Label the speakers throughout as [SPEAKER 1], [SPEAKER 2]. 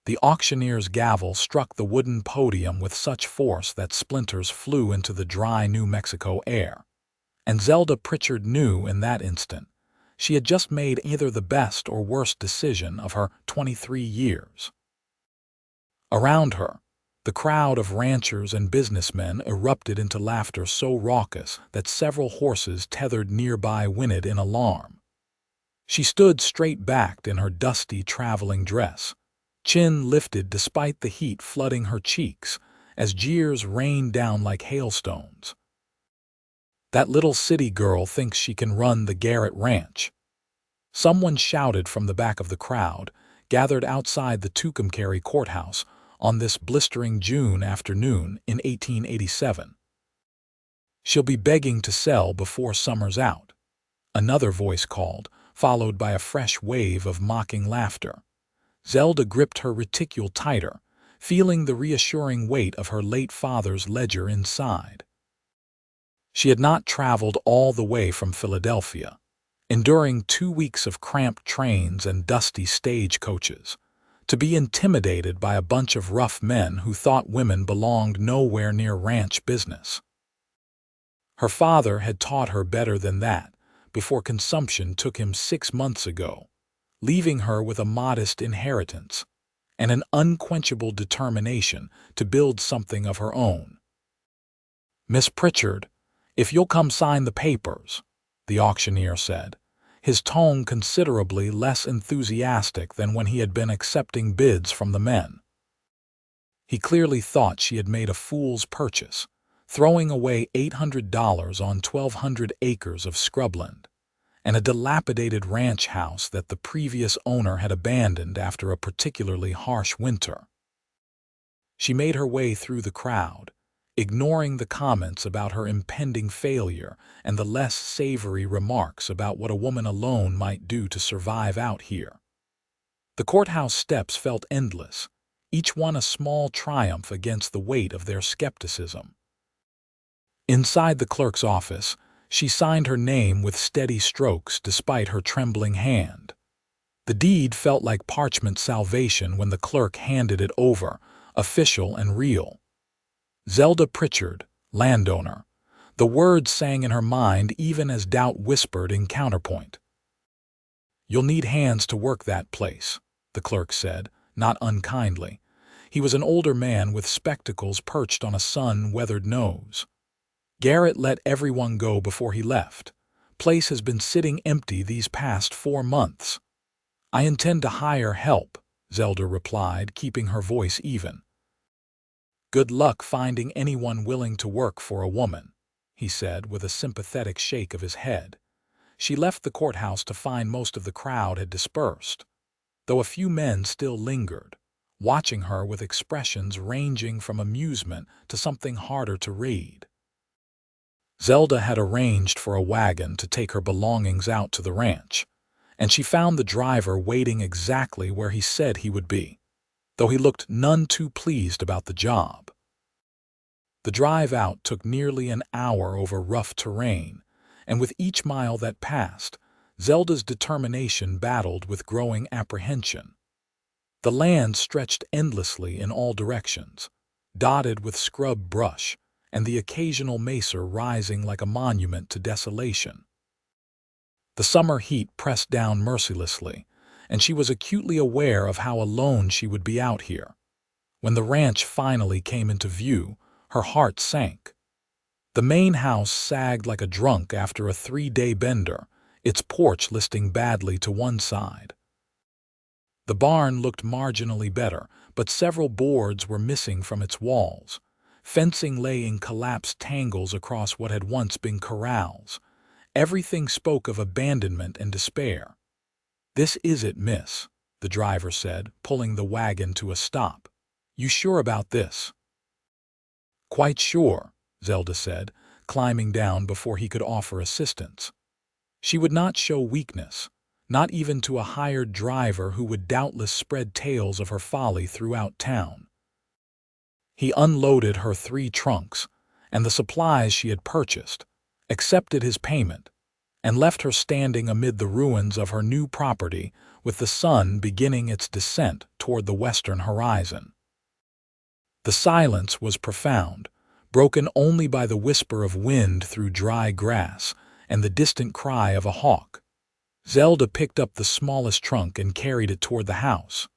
[SPEAKER 1] The auctioneer's gavel struck the wooden podium with such force that splinters flew into the dry New Mexico air. And Zelda Pritchard knew in that instant she had just made either the best or worst decision of her 23 years. Around her, the crowd of ranchers and businessmen erupted into laughter so raucous that several horses tethered nearby whinnied in alarm. She stood straight-backed in her dusty traveling dress, chin lifted despite the heat flooding her cheeks, as jeers rained down like hailstones. "That little city girl thinks she can run the Garrett Ranch," someone shouted from the back of the crowd, gathered outside the Tucumcari courthouse on this blistering June afternoon in 1887. "She'll be begging to sell before summer's out," another voice called, followed by a fresh wave of mocking laughter. Zelda gripped her reticule tighter, feeling the reassuring weight of her late father's ledger inside. She had not traveled all the way from Philadelphia, enduring 2 weeks of cramped trains and dusty stagecoaches, to be intimidated by a bunch of rough men who thought women belonged nowhere near ranch business. Her father had taught her better than that before consumption took him 6 months ago, leaving her with a modest inheritance and an unquenchable determination to build something of her own. "Miss Pritchard, if you'll come sign the papers," the auctioneer said, his tone considerably less enthusiastic than when he had been accepting bids from the men. He clearly thought she had made a fool's purchase, throwing away $800 on 1,200 acres of scrubland, and a dilapidated ranch house that the previous owner had abandoned after a particularly harsh winter. She made her way through the crowd, ignoring the comments about her impending failure and the less savory remarks about what a woman alone might do to survive out here. The courthouse steps felt endless, each one a small triumph against the weight of their skepticism. Inside the clerk's office, she signed her name with steady strokes despite her trembling hand. The deed felt like parchment salvation when the clerk handed it over, official and real. Zelda Pritchard, landowner. The words sang in her mind even as doubt whispered in counterpoint. "You'll need hands to work that place," the clerk said, not unkindly. He was an older man with spectacles perched on a sun-weathered nose. "Garrett let everyone go before he left. Place has been sitting empty these past 4 months. "I intend to hire help," Zelda replied, keeping her voice even. "Good luck finding anyone willing to work for a woman," he said with a sympathetic shake of his head. She left the courthouse to find most of the crowd had dispersed, though a few men still lingered, watching her with expressions ranging from amusement to something harder to read. Zelda had arranged for a wagon to take her belongings out to the ranch, and she found the driver waiting exactly where he said he would be, though he looked none too pleased about the job. The drive out took nearly an hour over rough terrain, and with each mile that passed, Zelda's determination battled with growing apprehension. The land stretched endlessly in all directions, dotted with scrub brush, and the occasional mesa rising like a monument to desolation. The summer heat pressed down mercilessly, and she was acutely aware of how alone she would be out here. When the ranch finally came into view, her heart sank. The main house sagged like a drunk after a 3-day bender, its porch listing badly to one side. The barn looked marginally better, but several boards were missing from its walls. Fencing lay in collapsed tangles across what had once been corrals. Everything spoke of abandonment and despair. "This is it, miss," the driver said, pulling the wagon to a stop. "You sure about this?" "Quite sure," Zelda said, climbing down before he could offer assistance. She would not show weakness, not even to a hired driver who would doubtless spread tales of her folly throughout town. He unloaded her 3 trunks and the supplies she had purchased, accepted his payment, and left her standing amid the ruins of her new property with the sun beginning its descent toward the western horizon. The silence was profound, broken only by the whisper of wind through dry grass and the distant cry of a hawk. Zelda picked up the smallest trunk and carried it toward the house.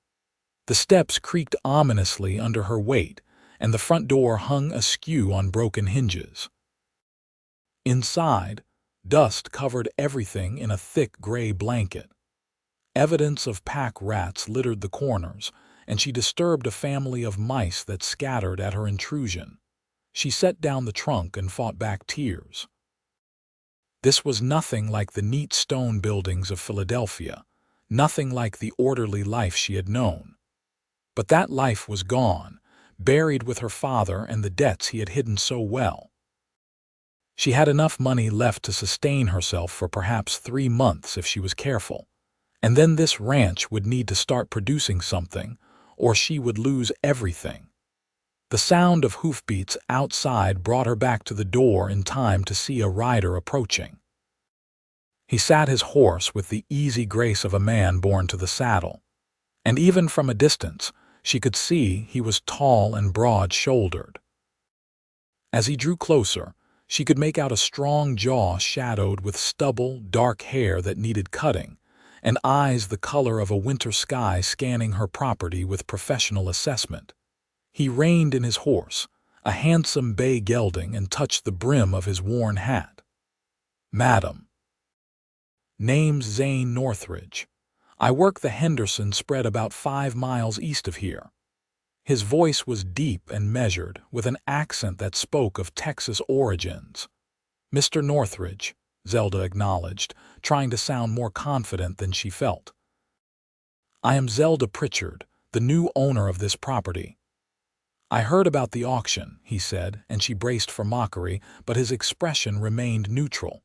[SPEAKER 1] The steps creaked ominously under her weight, and the front door hung askew on broken hinges. Inside, dust covered everything in a thick gray blanket. Evidence of pack rats littered the corners, and she disturbed a family of mice that scattered at her intrusion. She set down the trunk and fought back tears. This was nothing like the neat stone buildings of Philadelphia, nothing like the orderly life she had known. But that life was gone, buried with her father and the debts he had hidden so well. She had enough money left to sustain herself for perhaps 3 months if she was careful. And then this ranch would need to start producing something, or she would lose everything. The sound of hoofbeats outside brought her back to the door in time to see a rider approaching. He sat his horse with the easy grace of a man born to the saddle, and even from a distance she could see he was tall and broad-shouldered. As he drew closer, she could make out a strong jaw shadowed with stubble, dark hair that needed cutting, and eyes the color of a winter sky scanning her property with professional assessment. He reined in his horse, a handsome bay gelding, and touched the brim of his worn hat. "Madam." "Name's Zane Northridge. I work the Henderson spread about 5 miles east of here." His voice was deep and measured, with an accent that spoke of Texas origins. "Mr. Northridge," Zelda acknowledged, trying to sound more confident than she felt. "I am Zelda Pritchard, the new owner of this property." "I heard about the auction," he said, and she braced for mockery, but his expression remained neutral.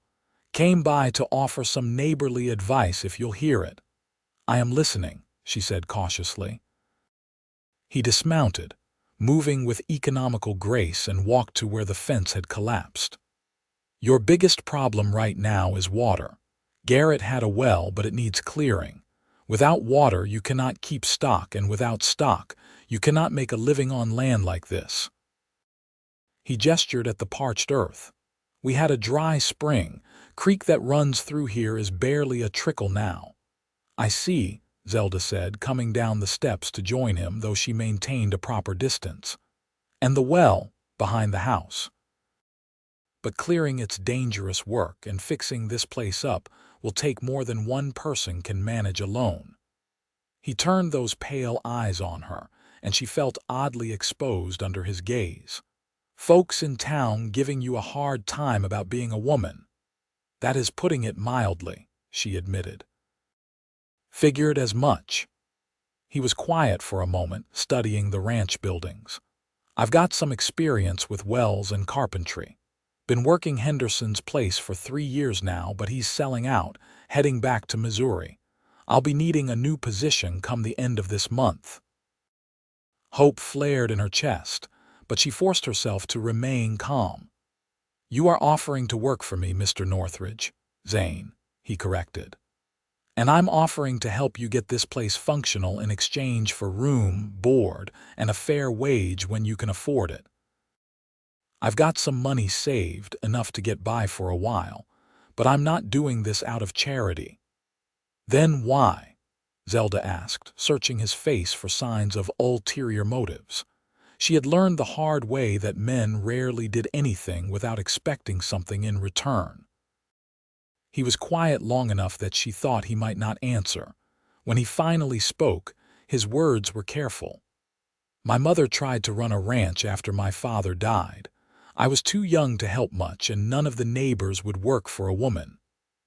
[SPEAKER 1] "Came by to offer some neighborly advice if you'll hear it." "I am listening," she said cautiously. He dismounted, moving with economical grace, and walked to where the fence had collapsed. "Your biggest problem right now is water. Garrett had a well, but it needs clearing. Without water, you cannot keep stock, and without stock, you cannot make a living on land like this." He gestured at the parched earth. "We had a dry spring. Creek that runs through here is barely a trickle now." "I see," Zelda said, coming down the steps to join him, though she maintained a proper distance. "And the well, behind the house. But clearing it's dangerous work, and fixing this place up will take more than one person can manage alone." He turned those pale eyes on her, and she felt oddly exposed under his gaze. "Folks in town giving you a hard time about being a woman." "That is putting it mildly," she admitted. "Figured as much." He was quiet for a moment, studying the ranch buildings. "I've got some experience with wells and carpentry. Been working Henderson's place for 3 years now, but he's selling out, heading back to Missouri. I'll be needing a new position come the end of this month." Hope flared in her chest, but she forced herself to remain calm. "You are offering to work for me, Mr. Northridge, Zane," he corrected. "And I'm offering to help you get this place functional in exchange for room, board, and a fair wage when you can afford it. I've got some money saved, enough to get by for a while, but I'm not doing this out of charity." "Then why?" Zelda asked, searching his face for signs of ulterior motives. She had learned the hard way that men rarely did anything without expecting something in return. He was quiet long enough that she thought he might not answer. When he finally spoke, his words were careful. "My mother tried to run a ranch after my father died. I was too young to help much, and none of the neighbors would work for a woman.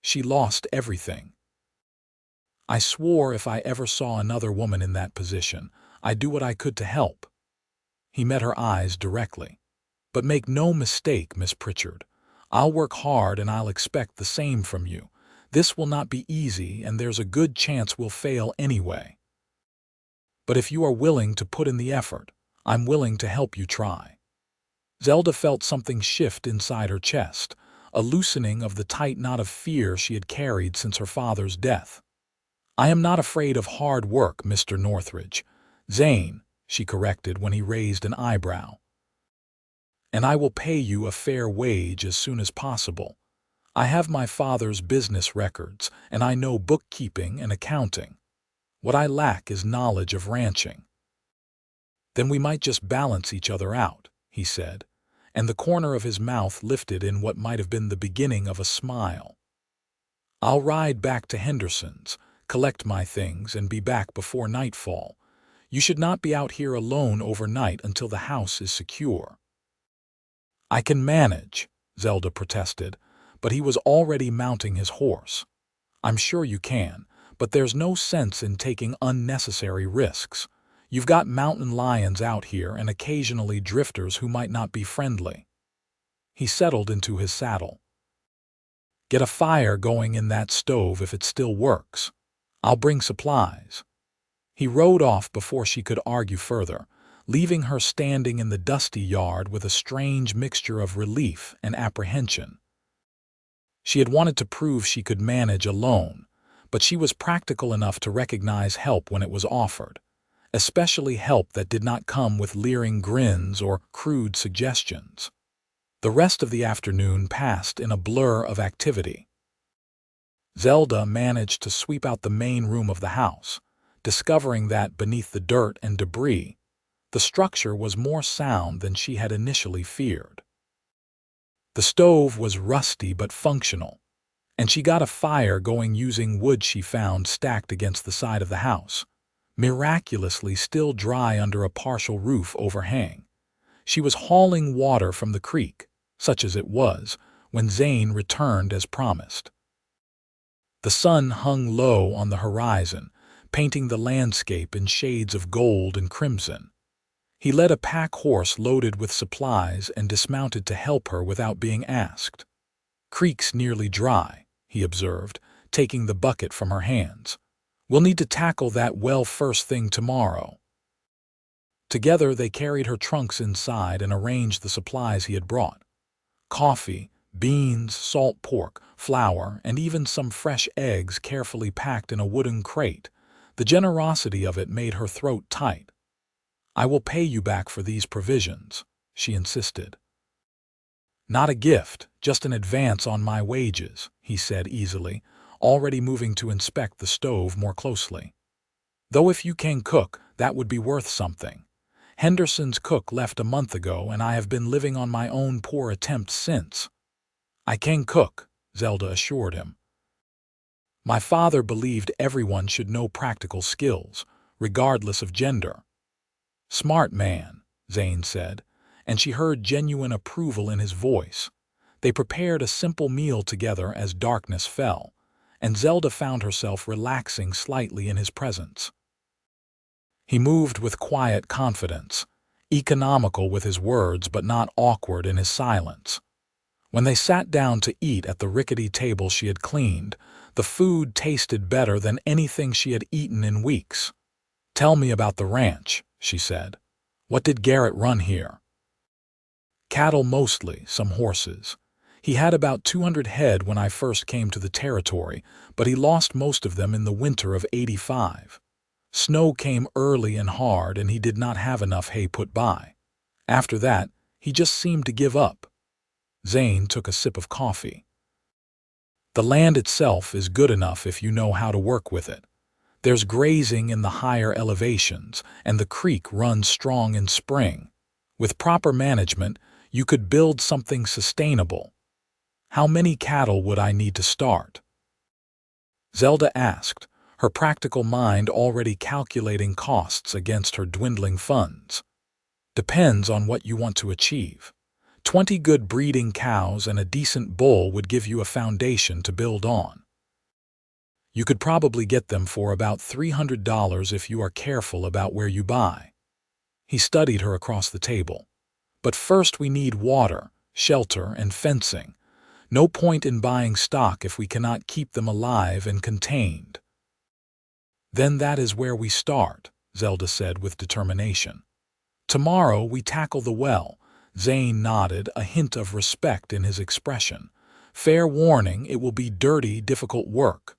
[SPEAKER 1] She lost everything. I swore if I ever saw another woman in that position, I'd do what I could to help." He met her eyes directly. "But make no mistake, Miss Pritchard. I'll work hard, and I'll expect the same from you. This will not be easy, and there's a good chance we'll fail anyway. But if you are willing to put in the effort, I'm willing to help you try." Zelda felt something shift inside her chest, a loosening of the tight knot of fear she had carried since her father's death. I am not afraid of hard work, Mr. Northridge. Zane, she corrected when he raised an eyebrow. And I will pay you a fair wage as soon as possible. I have my father's business records, and I know bookkeeping and accounting. What I lack is knowledge of ranching. Then we might just balance each other out, he said, and the corner of his mouth lifted in what might have been the beginning of a smile. I'll ride back to Henderson's, collect my things, and be back before nightfall. You should not be out here alone overnight until the house is secure. I can manage, Zelda protested, but he was already mounting his horse. I'm sure you can, but there's no sense in taking unnecessary risks. You've got mountain lions out here and occasionally drifters who might not be friendly. He settled into his saddle. Get a fire going in that stove if it still works. I'll bring supplies. He rode off before she could argue further, leaving her standing in the dusty yard with a strange mixture of relief and apprehension. She had wanted to prove she could manage alone, but she was practical enough to recognize help when it was offered, especially help that did not come with leering grins or crude suggestions. The rest of the afternoon passed in a blur of activity. Zelda managed to sweep out the main room of the house, discovering that beneath the dirt and debris, the structure was more sound than she had initially feared. The stove was rusty but functional, and she got a fire going using wood she found stacked against the side of the house, miraculously still dry under a partial roof overhang. She was hauling water from the creek, such as it was, when Zane returned as promised. The sun hung low on the horizon, painting the landscape in shades of gold and crimson. He led a pack horse loaded with supplies and dismounted to help her without being asked. Creek's nearly dry, he observed, taking the bucket from her hands. We'll need to tackle that well first thing tomorrow. Together they carried her trunks inside and arranged the supplies he had brought. Coffee, beans, salt pork, flour, and even some fresh eggs carefully packed in a wooden crate. The generosity of it made her throat tight. I will pay you back for these provisions, she insisted. Not a gift, just an advance on my wages, he said easily, already moving to inspect the stove more closely. Though if you can cook, that would be worth something. Henderson's cook left a month ago, and I have been living on my own poor attempts since. I can cook, Zelda assured him. My father believed everyone should know practical skills, regardless of gender. Smart man, Zane said, and she heard genuine approval in his voice. They prepared a simple meal together as darkness fell, and Zelda found herself relaxing slightly in his presence. He moved with quiet confidence, economical with his words but not awkward in his silence. When they sat down to eat at the rickety table she had cleaned, the food tasted better than anything she had eaten in weeks. Tell me about the ranch, she said. What did Garrett run here? Cattle mostly, some horses. He had about 200 head when I first came to the territory, but he lost most of them in the winter of '85. Snow came early and hard, and he did not have enough hay put by. After that, he just seemed to give up. Zane took a sip of coffee. The land itself is good enough if you know how to work with it. There's grazing in the higher elevations, and the creek runs strong in spring. With proper management, you could build something sustainable. How many cattle would I need to start? Zelda asked, her practical mind already calculating costs against her dwindling funds. Depends on what you want to achieve. 20 good breeding cows and a decent bull would give you a foundation to build on. You could probably get them for about $300 if you are careful about where you buy. He studied her across the table. But first we need water, shelter, and fencing. No point in buying stock if we cannot keep them alive and contained. Then that is where we start, Zelda said with determination. Tomorrow we tackle the well. Zane nodded, a hint of respect in his expression. Fair warning, it will be dirty, difficult work.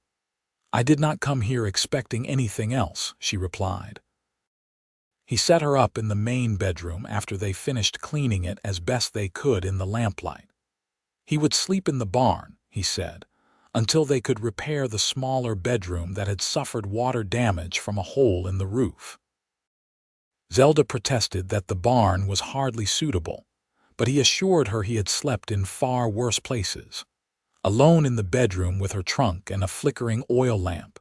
[SPEAKER 1] "I did not come here expecting anything else," she replied. He set her up in the main bedroom after they finished cleaning it as best they could in the lamplight. He would sleep in the barn, he said, until they could repair the smaller bedroom that had suffered water damage from a hole in the roof. Zelda protested that the barn was hardly suitable, but he assured her he had slept in far worse places. Alone in the bedroom with her trunk and a flickering oil lamp,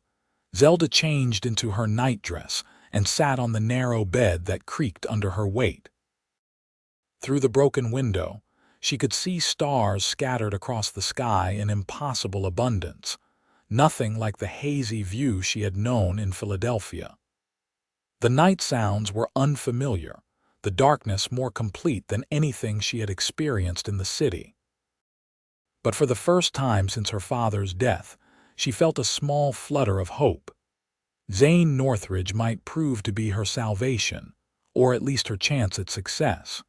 [SPEAKER 1] Zelda changed into her nightdress and sat on the narrow bed that creaked under her weight. Through the broken window, she could see stars scattered across the sky in impossible abundance, nothing like the hazy view she had known in Philadelphia. The night sounds were unfamiliar, the darkness more complete than anything she had experienced in the city. But for the first time since her father's death, she felt a small flutter of hope. Zane Northridge might prove to be her salvation, or at least her chance at success.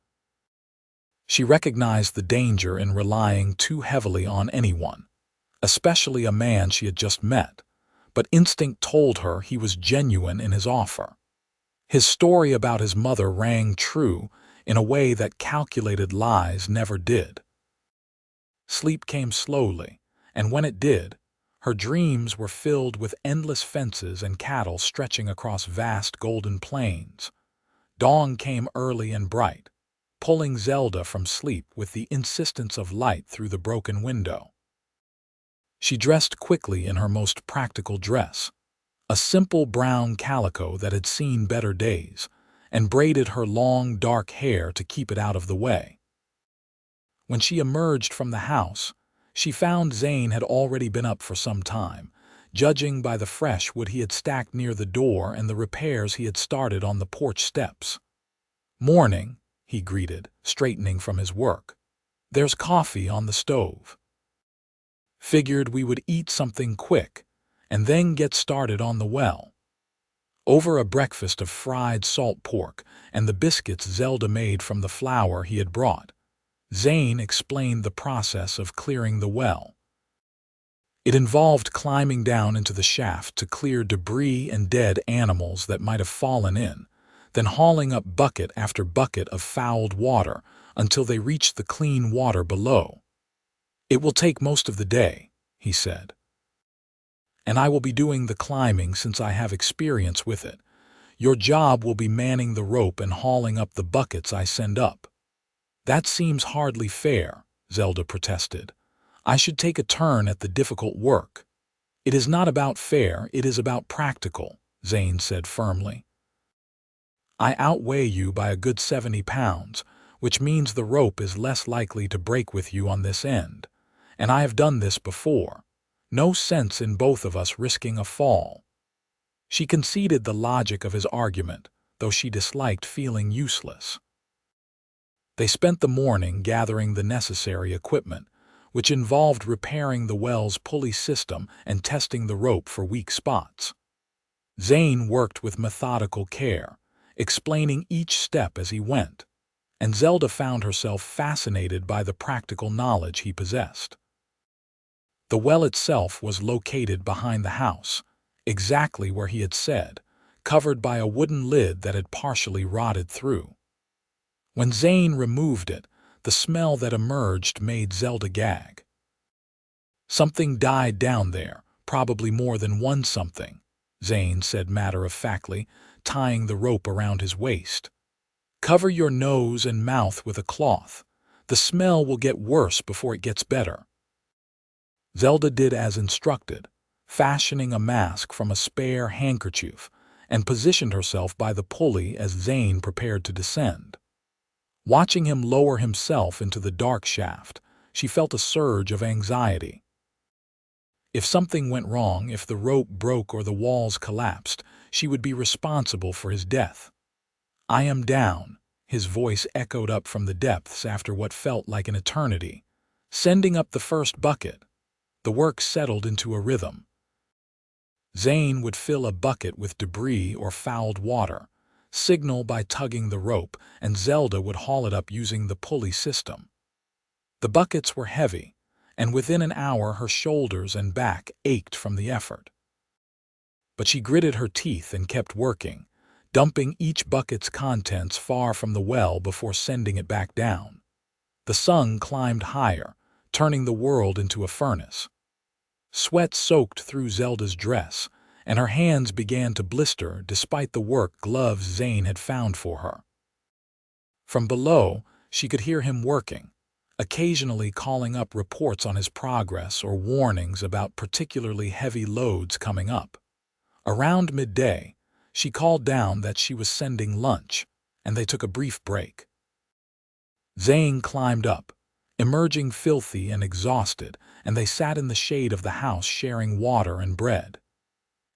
[SPEAKER 1] She recognized the danger in relying too heavily on anyone, especially a man she had just met, but instinct told her he was genuine in his offer. His story about his mother rang true in a way that calculated lies never did. Sleep came slowly, and when it did, her dreams were filled with endless fences and cattle stretching across vast golden plains. Dawn came early and bright, pulling Zelda from sleep with the insistence of light through the broken window. She dressed quickly in her most practical dress, a simple brown calico that had seen better days, and braided her long, dark hair to keep it out of the way. When she emerged from the house, she found Zane had already been up for some time, judging by the fresh wood he had stacked near the door and the repairs he had started on the porch steps. "Morning," he greeted, straightening from his work. "There's coffee on the stove." Figured we would eat something quick, and then get started on the well. Over a breakfast of fried salt pork and the biscuits Zelda made from the flour he had brought, Zane explained the process of clearing the well. It involved climbing down into the shaft to clear debris and dead animals that might have fallen in, then hauling up bucket after bucket of fouled water until they reached the clean water below. "It will take most of the day," he said, "and I will be doing the climbing since I have experience with it. Your job will be manning the rope and hauling up the buckets I send up." "That seems hardly fair," Zelda protested. "I should take a turn at the difficult work." "It is not about fair, it is about practical," Zane said firmly. "I outweigh you by a good 70 pounds, which means the rope is less likely to break with you on this end. And I have done this before. No sense in both of us risking a fall." She conceded the logic of his argument, though she disliked feeling useless. They spent the morning gathering the necessary equipment, which involved repairing the well's pulley system and testing the rope for weak spots. Zane worked with methodical care, explaining each step as he went, and Zelda found herself fascinated by the practical knowledge he possessed. The well itself was located behind the house, exactly where he had said, covered by a wooden lid that had partially rotted through. When Zane removed it, the smell that emerged made Zelda gag. "Something died down there, probably more than one something," Zane said matter-of-factly, tying the rope around his waist. "Cover your nose and mouth with a cloth. The smell will get worse before it gets better." Zelda did as instructed, fashioning a mask from a spare handkerchief, and positioned herself by the pulley as Zane prepared to descend. Watching him lower himself into the dark shaft, she felt a surge of anxiety. If something went wrong, if the rope broke or the walls collapsed, she would be responsible for his death. "I am down," his voice echoed up from the depths after what felt like an eternity, sending up the first bucket. The work settled into a rhythm. Zane would fill a bucket with debris or fouled water, signal by tugging the rope, and Zelda would haul it up using the pulley system. The buckets were heavy, and within an hour her shoulders and back ached from the effort. But she gritted her teeth and kept working, dumping each bucket's contents far from the well before sending it back down. The sun climbed higher, turning the world into a furnace. Sweat soaked through Zelda's dress, and her hands began to blister despite the work gloves Zane had found for her. From below, she could hear him working, occasionally calling up reports on his progress or warnings about particularly heavy loads coming up. Around midday, she called down that she was sending lunch, and they took a brief break. Zane climbed up, emerging filthy and exhausted, and they sat in the shade of the house sharing water and bread.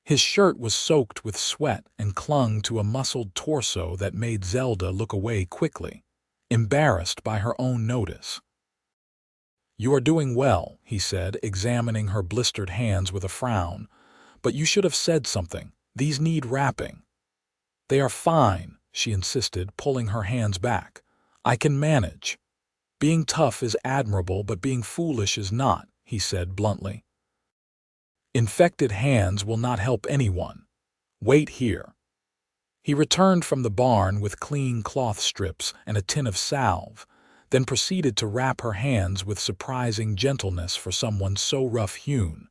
[SPEAKER 1] His shirt was soaked with sweat and clung to a muscled torso that made Zelda look away quickly, embarrassed by her own notice. "You are doing well," he said, examining her blistered hands with a frown. "But you should have said something. These need wrapping." "They are fine," she insisted, pulling her hands back. "I can manage." "Being tough is admirable, but being foolish is not," he said bluntly. "Infected hands will not help anyone. Wait here." He returned from the barn with clean cloth strips and a tin of salve, then proceeded to wrap her hands with surprising gentleness for someone so rough-hewn.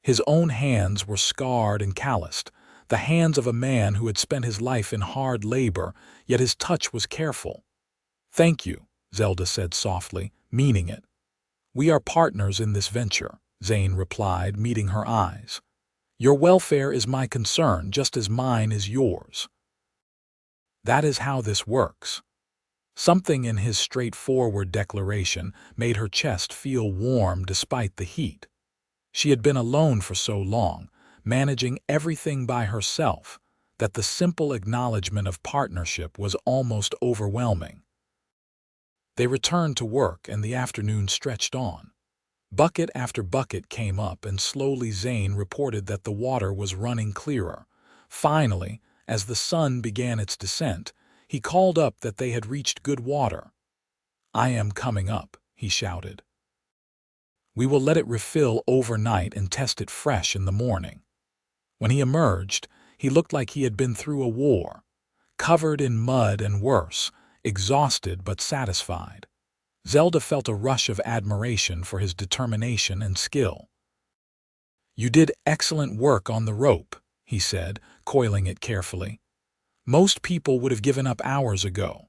[SPEAKER 1] His own hands were scarred and calloused, the hands of a man who had spent his life in hard labor, yet his touch was careful. "Thank you," Zelda said softly, meaning it. "We are partners in this venture," Zane replied, meeting her eyes. "Your welfare is my concern just as mine is yours." That is how this works. Something in his straightforward declaration made her chest feel warm despite the heat. She had been alone for so long, managing everything by herself, that the simple acknowledgement of partnership was almost overwhelming. They returned to work and the afternoon stretched on. Bucket after bucket came up and slowly Zane reported that the water was running clearer. Finally, as the sun began its descent, he called up that they had reached good water. "I am coming up," he shouted. "We will let it refill overnight and test it fresh in the morning." When he emerged, he looked like he had been through a war, covered in mud and worse, exhausted but satisfied. Zelda felt a rush of admiration for his determination and skill. "You did excellent work on the rope," he said, coiling it carefully. "Most people would have given up hours ago."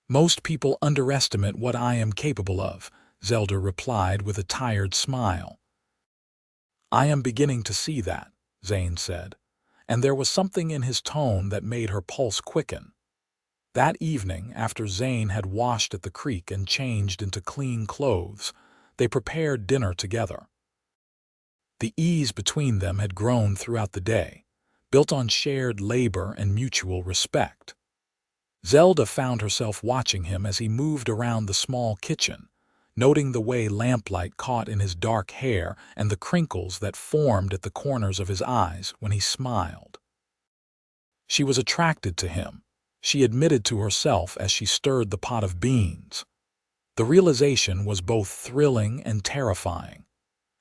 [SPEAKER 1] "Most people underestimate what I am capable of," Zelda replied with a tired smile. "I am beginning to see that," Zane said, and there was something in his tone that made her pulse quicken. That evening, after Zane had washed at the creek and changed into clean clothes, they prepared dinner together. The ease between them had grown throughout the day, built on shared labor and mutual respect. Zelda found herself watching him as he moved around the small kitchen, noting the way lamplight caught in his dark hair and the crinkles that formed at the corners of his eyes when he smiled. She was attracted to him, she admitted to herself as she stirred the pot of beans. The realization was both thrilling and terrifying.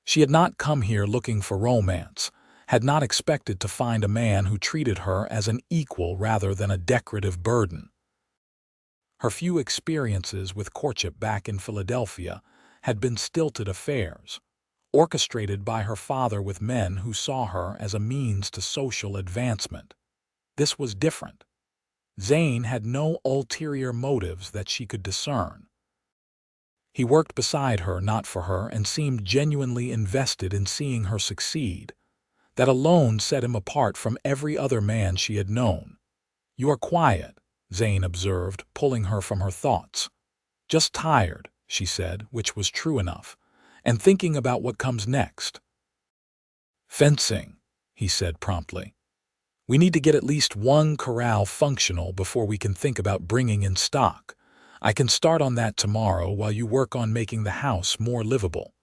[SPEAKER 1] She had not come here looking for romance, had not expected to find a man who treated her as an equal rather than a decorative burden. Her few experiences with courtship back in Philadelphia had been stilted affairs, orchestrated by her father with men who saw her as a means to social advancement. This was different. Zane had no ulterior motives that she could discern. He worked beside her, not for her, and seemed genuinely invested in seeing her succeed. That alone set him apart from every other man she had known. "You are quiet," Zane observed, pulling her from her thoughts. "Just tired," she said, which was true enough, "and thinking about what comes next." "Fencing," he said promptly. "We need to get at least one corral functional before we can think about bringing in stock. I can start on that tomorrow while you work on making the house more livable.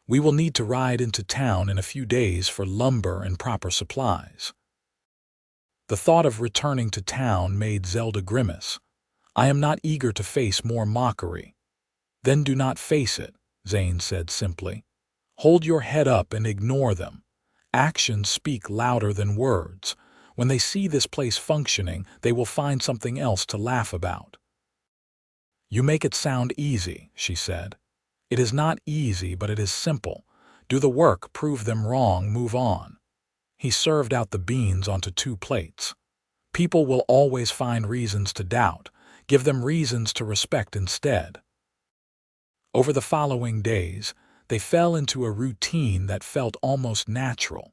[SPEAKER 1] We will need to ride into town in a few days for lumber and proper supplies." The thought of returning to town made Zelda grimace. "I am not eager to face more mockery." "Then do not face it," Zane said simply. "Hold your head up and ignore them. Actions speak louder than words. When they see this place functioning, they will find something else to laugh about. You make it sound easy, she said. It is not easy, but it is simple. Do the work, prove them wrong, move on. He served out the beans onto 2 plates. People will always find reasons to doubt. Give them reasons to respect instead. Over the following days, they fell into a routine that felt almost natural.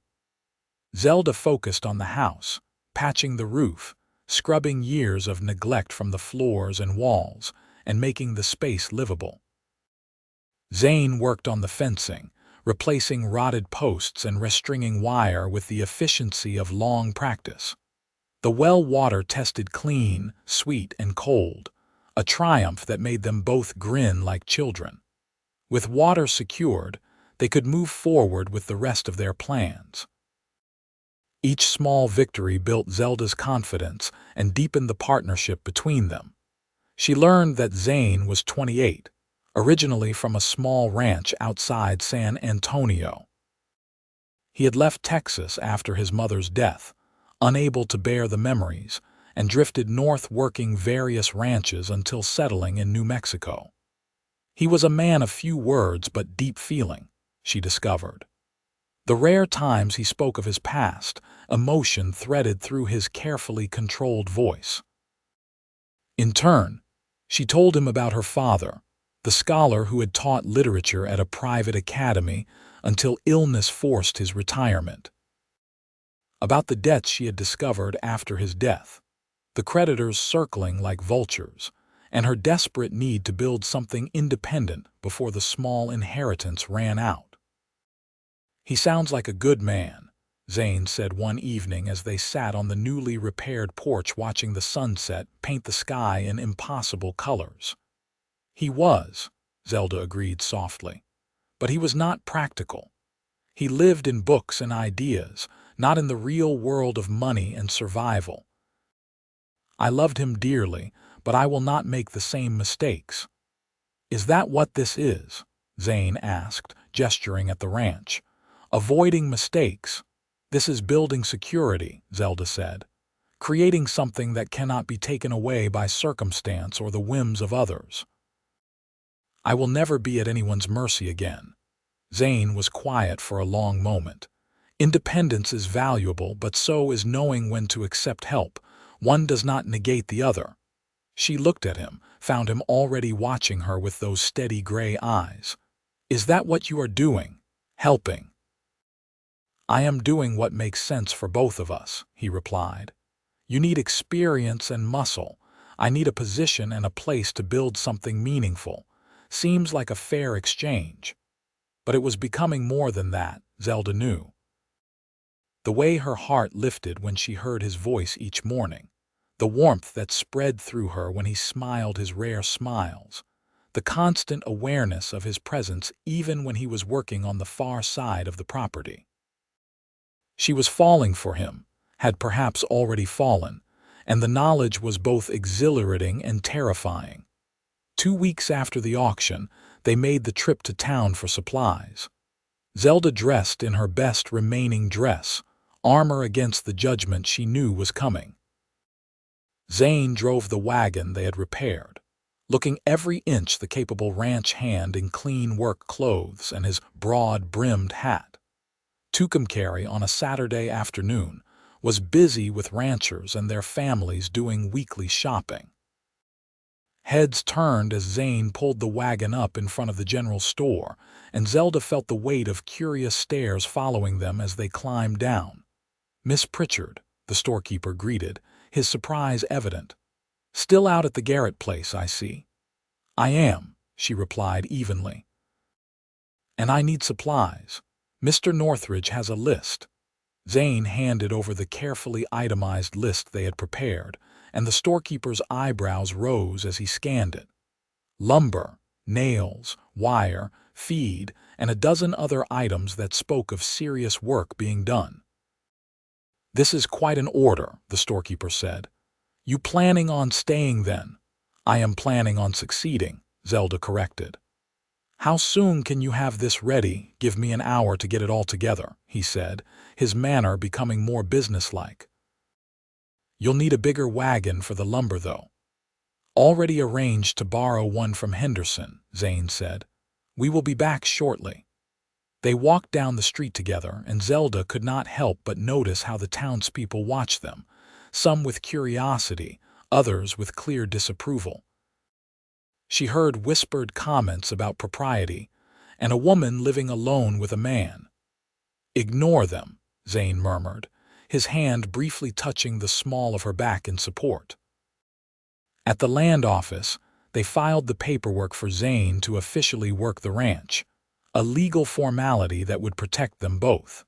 [SPEAKER 1] Zelda focused on the house, patching the roof, scrubbing years of neglect from the floors and walls, and making the space livable. Zane worked on the fencing, replacing rotted posts and restringing wire with the efficiency of long practice. The well water tested clean, sweet, and cold, a triumph that made them both grin like children. With water secured, they could move forward with the rest of their plans. Each small victory built Zelda's confidence and deepened the partnership between them. She learned that Zane was 28, originally from a small ranch outside San Antonio. He had left Texas after his mother's death, unable to bear the memories, and drifted north working various ranches until settling in New Mexico. He was a man of few words but deep feeling, she discovered. The rare times he spoke of his past, emotion threaded through his carefully controlled voice. In turn, she told him about her father, the scholar who had taught literature at a private academy until illness forced his retirement. About the debts she had discovered after his death, the creditors circling like vultures, and her desperate need to build something independent before the small inheritance ran out. "He sounds like a good man," Zane said one evening as they sat on the newly repaired porch watching the sunset paint the sky in impossible colors. "He was," Zelda agreed softly, "but he was not practical. He lived in books and ideas, not in the real world of money and survival. I loved him dearly, but I will not make the same mistakes." "Is that what this is?" Zane asked, gesturing at the ranch. "Avoiding mistakes. This is building security," Zelda said. "Creating something that cannot be taken away by circumstance or the whims of others." "I will never be at anyone's mercy again." Zane was quiet for a long moment. "Independence is valuable, but so is knowing when to accept help. One does not negate the other." She looked at him, found him already watching her with those steady gray eyes. "Is that what you are doing? Helping?" "I am doing what makes sense for both of us," he replied. "You need experience and muscle. I need a position and a place to build something meaningful. Seems like a fair exchange." But it was becoming more than that, Zelda knew. The way her heart lifted when she heard his voice each morning, the warmth that spread through her when he smiled his rare smiles, the constant awareness of his presence even when he was working on the far side of the property. She was falling for him, had perhaps already fallen, and the knowledge was both exhilarating and terrifying. 2 weeks after the auction, they made the trip to town for supplies. Zelda dressed in her best remaining dress, armor against the judgment she knew was coming. Zane drove the wagon they had repaired, looking every inch the capable ranch hand in clean work clothes and his broad-brimmed hat. Tucumcari on a Saturday afternoon was busy with ranchers and their families doing weekly shopping. Heads turned as Zane pulled the wagon up in front of the general store, and Zelda felt the weight of curious stares following them as they climbed down. "Miss Pritchard," the storekeeper greeted, his surprise evident. "Still out at the Garrett place, I see." "I am," she replied evenly. "And I need supplies. Mr. Northridge has a list." Zane handed over the carefully itemized list they had prepared, and the storekeeper's eyebrows rose as he scanned it. Lumber, nails, wire, feed, and a dozen other items that spoke of serious work being done. "This is quite an order," the storekeeper said. "You planning on staying then?" "I am planning on succeeding," Zelda corrected. "How soon can you have this ready? Give me an hour to get it all together," he said, his manner becoming more businesslike. "You'll need a bigger wagon for the lumber, though." "Already arranged to borrow one from Henderson," Zane said. "We will be back shortly." They walked down the street together, and Zelda could not help but notice how the townspeople watched them, some with curiosity, others with clear disapproval. She heard whispered comments about propriety, and a woman living alone with a man. "Ignore them," Zane murmured, his hand briefly touching the small of her back in support. At the land office, they filed the paperwork for Zane to officially work the ranch, a legal formality that would protect them both.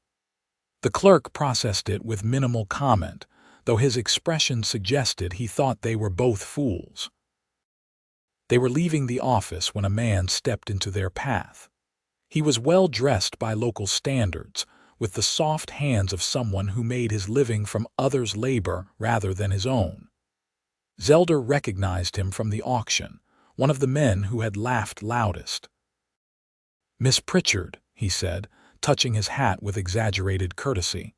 [SPEAKER 1] The clerk processed it with minimal comment, though his expression suggested he thought they were both fools. They were leaving the office when a man stepped into their path. He was well dressed by local standards, with the soft hands of someone who made his living from others' labor rather than his own. Zelda recognized him from the auction, one of the men who had laughed loudest. "Miss Pritchard," he said, touching his hat with exaggerated courtesy.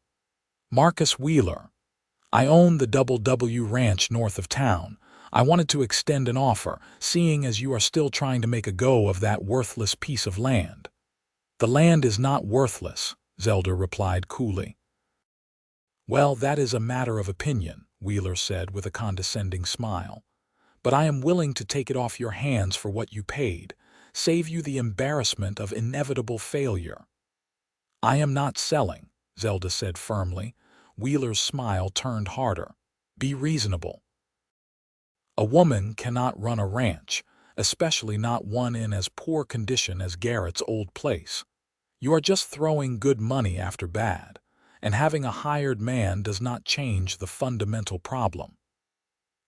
[SPEAKER 1] "Marcus Wheeler. I own the W Ranch north of town. I wanted to extend an offer, seeing as you are still trying to make a go of that worthless piece of land." "The land is not worthless," Zelda replied coolly. "Well, that is a matter of opinion," Wheeler said with a condescending smile. "But I am willing to take it off your hands for what you paid, save you the embarrassment of inevitable failure." "I am not selling," Zelda said firmly. Wheeler's smile turned harder. "Be reasonable. A woman cannot run a ranch, especially not one in as poor condition as Garrett's old place. You are just throwing good money after bad, and having a hired man does not change the fundamental problem."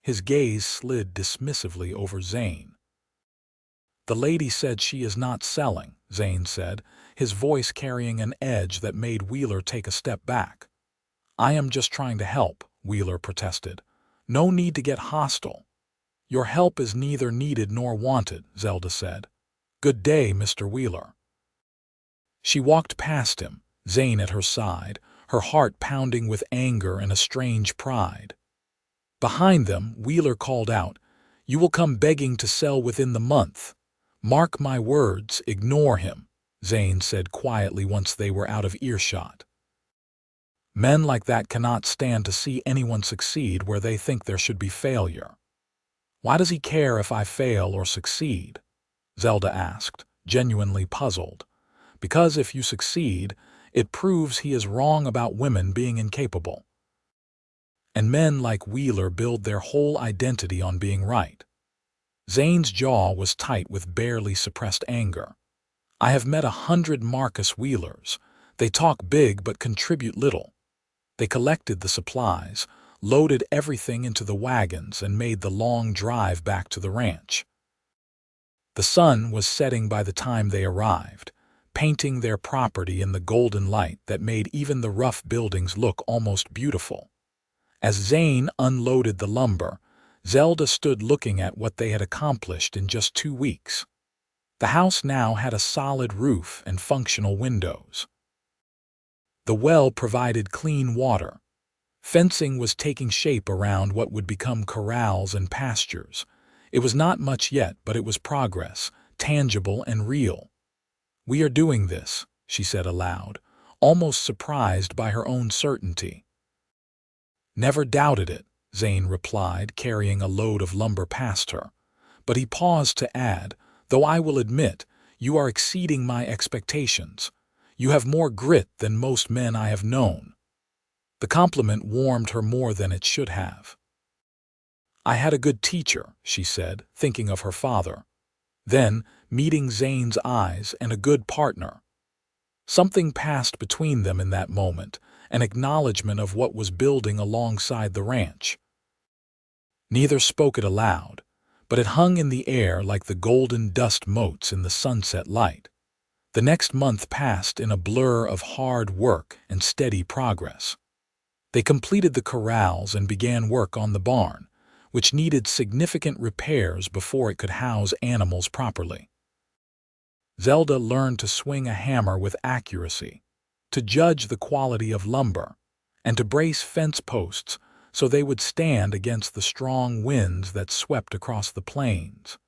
[SPEAKER 1] His gaze slid dismissively over Zane. "The lady said she is not selling," Zane said, his voice carrying an edge that made Wheeler take a step back. "I am just trying to help," Wheeler protested. "No need to get hostile." "Your help is neither needed nor wanted," Zelda said. "Good day, Mr. Wheeler." She walked past him, Zane at her side, her heart pounding with anger and a strange pride. Behind them, Wheeler called out, "You will come begging to sell within the month. Mark my words, ignore him," Zane said quietly once they were out of earshot. "Men like that cannot stand to see anyone succeed where they think there should be failure." "Why does he care if I fail or succeed?" Zelda asked, genuinely puzzled. "Because if you succeed, it proves he is wrong about women being incapable. And men like Wheeler build their whole identity on being right." Zane's jaw was tight with barely suppressed anger. "I have met 100 Marcus Wheelers. They talk big but contribute little. They collected the supplies, loaded everything into the wagons, and made the long drive back to the ranch. The sun was setting by the time they arrived, painting their property in the golden light that made even the rough buildings look almost beautiful. As Zane unloaded the lumber, Zelda stood looking at what they had accomplished in just 2 weeks. The house now had a solid roof and functional windows. The well provided clean water. Fencing was taking shape around what would become corrals and pastures. It was not much yet, but it was progress, tangible and real. "We are doing this," she said aloud, almost surprised by her own certainty. "Never doubted it," Zane replied, carrying a load of lumber past her. But he paused to add, "Though I will admit, you are exceeding my expectations. You have more grit than most men I have known." The compliment warmed her more than it should have. "I had a good teacher," she said, thinking of her father. Then, meeting Zane's eyes, and a good partner. Something passed between them in that moment, an acknowledgement of what was building alongside the ranch. Neither spoke it aloud, but it hung in the air like the golden dust motes in the sunset light. The next month passed in a blur of hard work and steady progress. They completed the corrals and began work on the barn, which needed significant repairs before it could house animals properly. Zelda learned to swing a hammer with accuracy, to judge the quality of lumber, and to brace fence posts so they would stand against the strong winds that swept across the plains.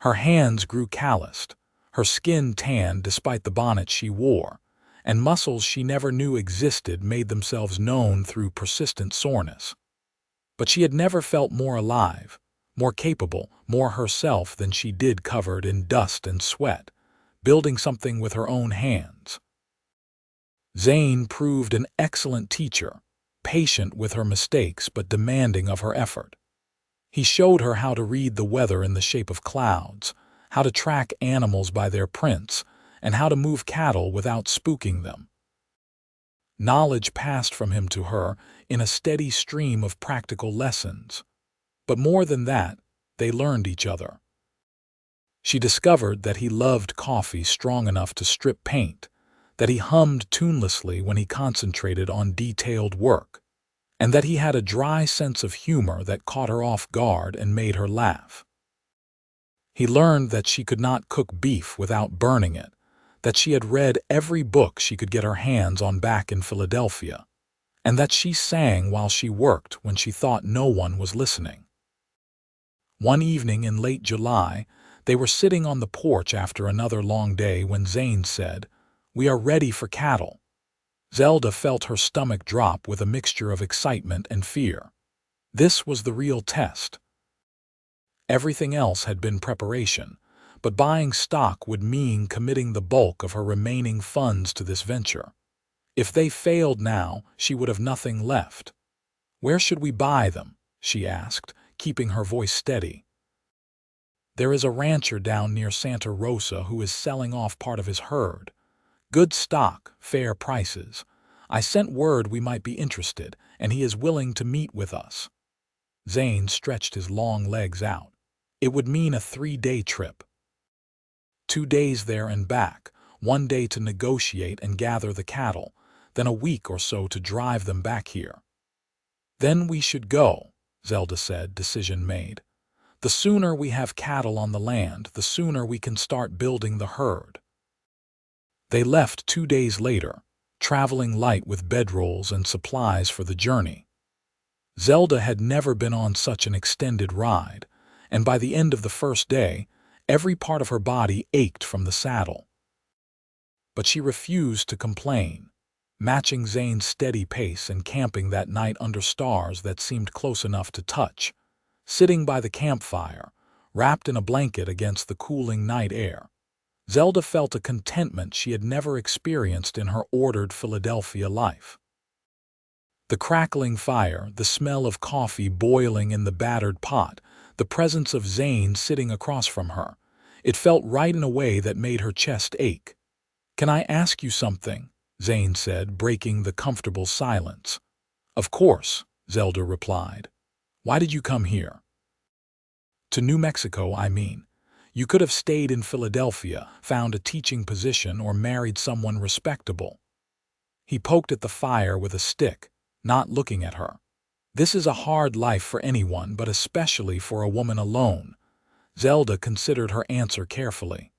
[SPEAKER 1] Her hands grew calloused, her skin tanned despite the bonnet she wore, and muscles she never knew existed made themselves known through persistent soreness. But she had never felt more alive, more capable, more herself than she did covered in dust and sweat, building something with her own hands. Zane proved an excellent teacher, patient with her mistakes but demanding of her effort. He showed her how to read the weather in the shape of clouds, how to track animals by their prints, and how to move cattle without spooking them. Knowledge passed from him to her in a steady stream of practical lessons. But more than that, they learned each other. She discovered that he loved coffee strong enough to strip paint, that he hummed tunelessly when he concentrated on detailed work, and that he had a dry sense of humor that caught her off guard and made her laugh. He learned that she could not cook beef without burning it, that she had read every book she could get her hands on back in Philadelphia, and that she sang while she worked when she thought no one was listening. One evening in late July, they were sitting on the porch after another long day when Zane said, "We are ready for cattle." Zelda felt her stomach drop with a mixture of excitement and fear. This was the real test. Everything else had been preparation, but buying stock would mean committing the bulk of her remaining funds to this venture. If they failed now, she would have nothing left. "Where should we buy them?" she asked, keeping her voice steady. "There is a rancher down near Santa Rosa who is selling off part of his herd. Good stock, fair prices. I sent word we might be interested, and he is willing to meet with us." Zane stretched his long legs out. It would mean a 3-day trip. 2 days there and back, 1 day to negotiate and gather the cattle, then a week or so to drive them back here. "Then we should go," Zelda said, decision made. "The sooner we have cattle on the land, the sooner we can start building the herd." They left 2 days later, traveling light with bedrolls and supplies for the journey. Zelda had never been on such an extended ride, and by the end of the first day, every part of her body ached from the saddle. But she refused to complain, matching Zane's steady pace and camping that night under stars that seemed close enough to touch, sitting by the campfire, wrapped in a blanket against the cooling night air. Zelda felt a contentment she had never experienced in her ordered Philadelphia life. The crackling fire, the smell of coffee boiling in the battered pot, the presence of Zane sitting across from her, it felt right in a way that made her chest ache. "Can I ask you something?" Zane said, breaking the comfortable silence. "Of course," Zelda replied. "Why did you come here?" "To New Mexico, I mean. You could have stayed in Philadelphia, found a teaching position, or married someone respectable." He poked at the fire with a stick, not looking at her. "This is a hard life for anyone, but especially for a woman alone." Zelda considered her answer carefully.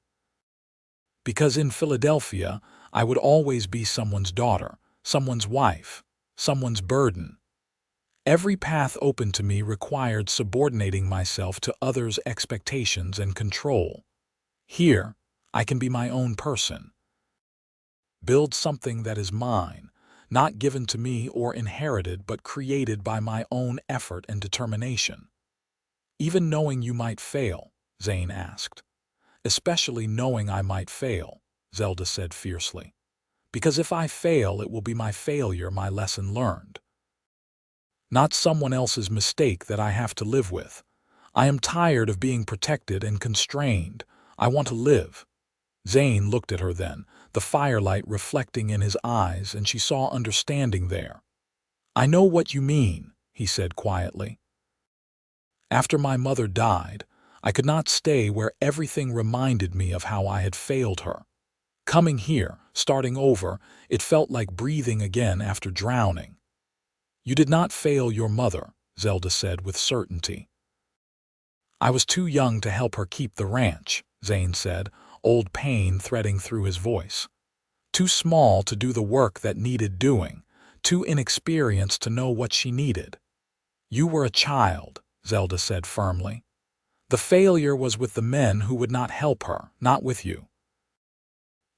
[SPEAKER 1] "Because in Philadelphia, I would always be someone's daughter, someone's wife, someone's burden. Every path open to me required subordinating myself to others' expectations and control. Here, I can be my own person. Build something that is mine, not given to me or inherited, but created by my own effort and determination." "Even knowing you might fail?" Zane asked. "Especially knowing I might fail," Zelda said fiercely. "Because if I fail, it will be my failure, my lesson learned. Not someone else's mistake that I have to live with. I am tired of being protected and constrained. I want to live." Zane looked at her then, the firelight reflecting in his eyes, and she saw understanding there. "I know what you mean," he said quietly. "After my mother died, I could not stay where everything reminded me of how I had failed her. Coming here, starting over, it felt like breathing again after drowning." "You did not fail your mother," Zelda said with certainty. "I was too young to help her keep the ranch," Zane said, old pain threading through his voice. Too small to do the work that needed doing, too inexperienced to know what she needed. You were a child, Zelda said firmly. The failure was with the men who would not help her, not with you.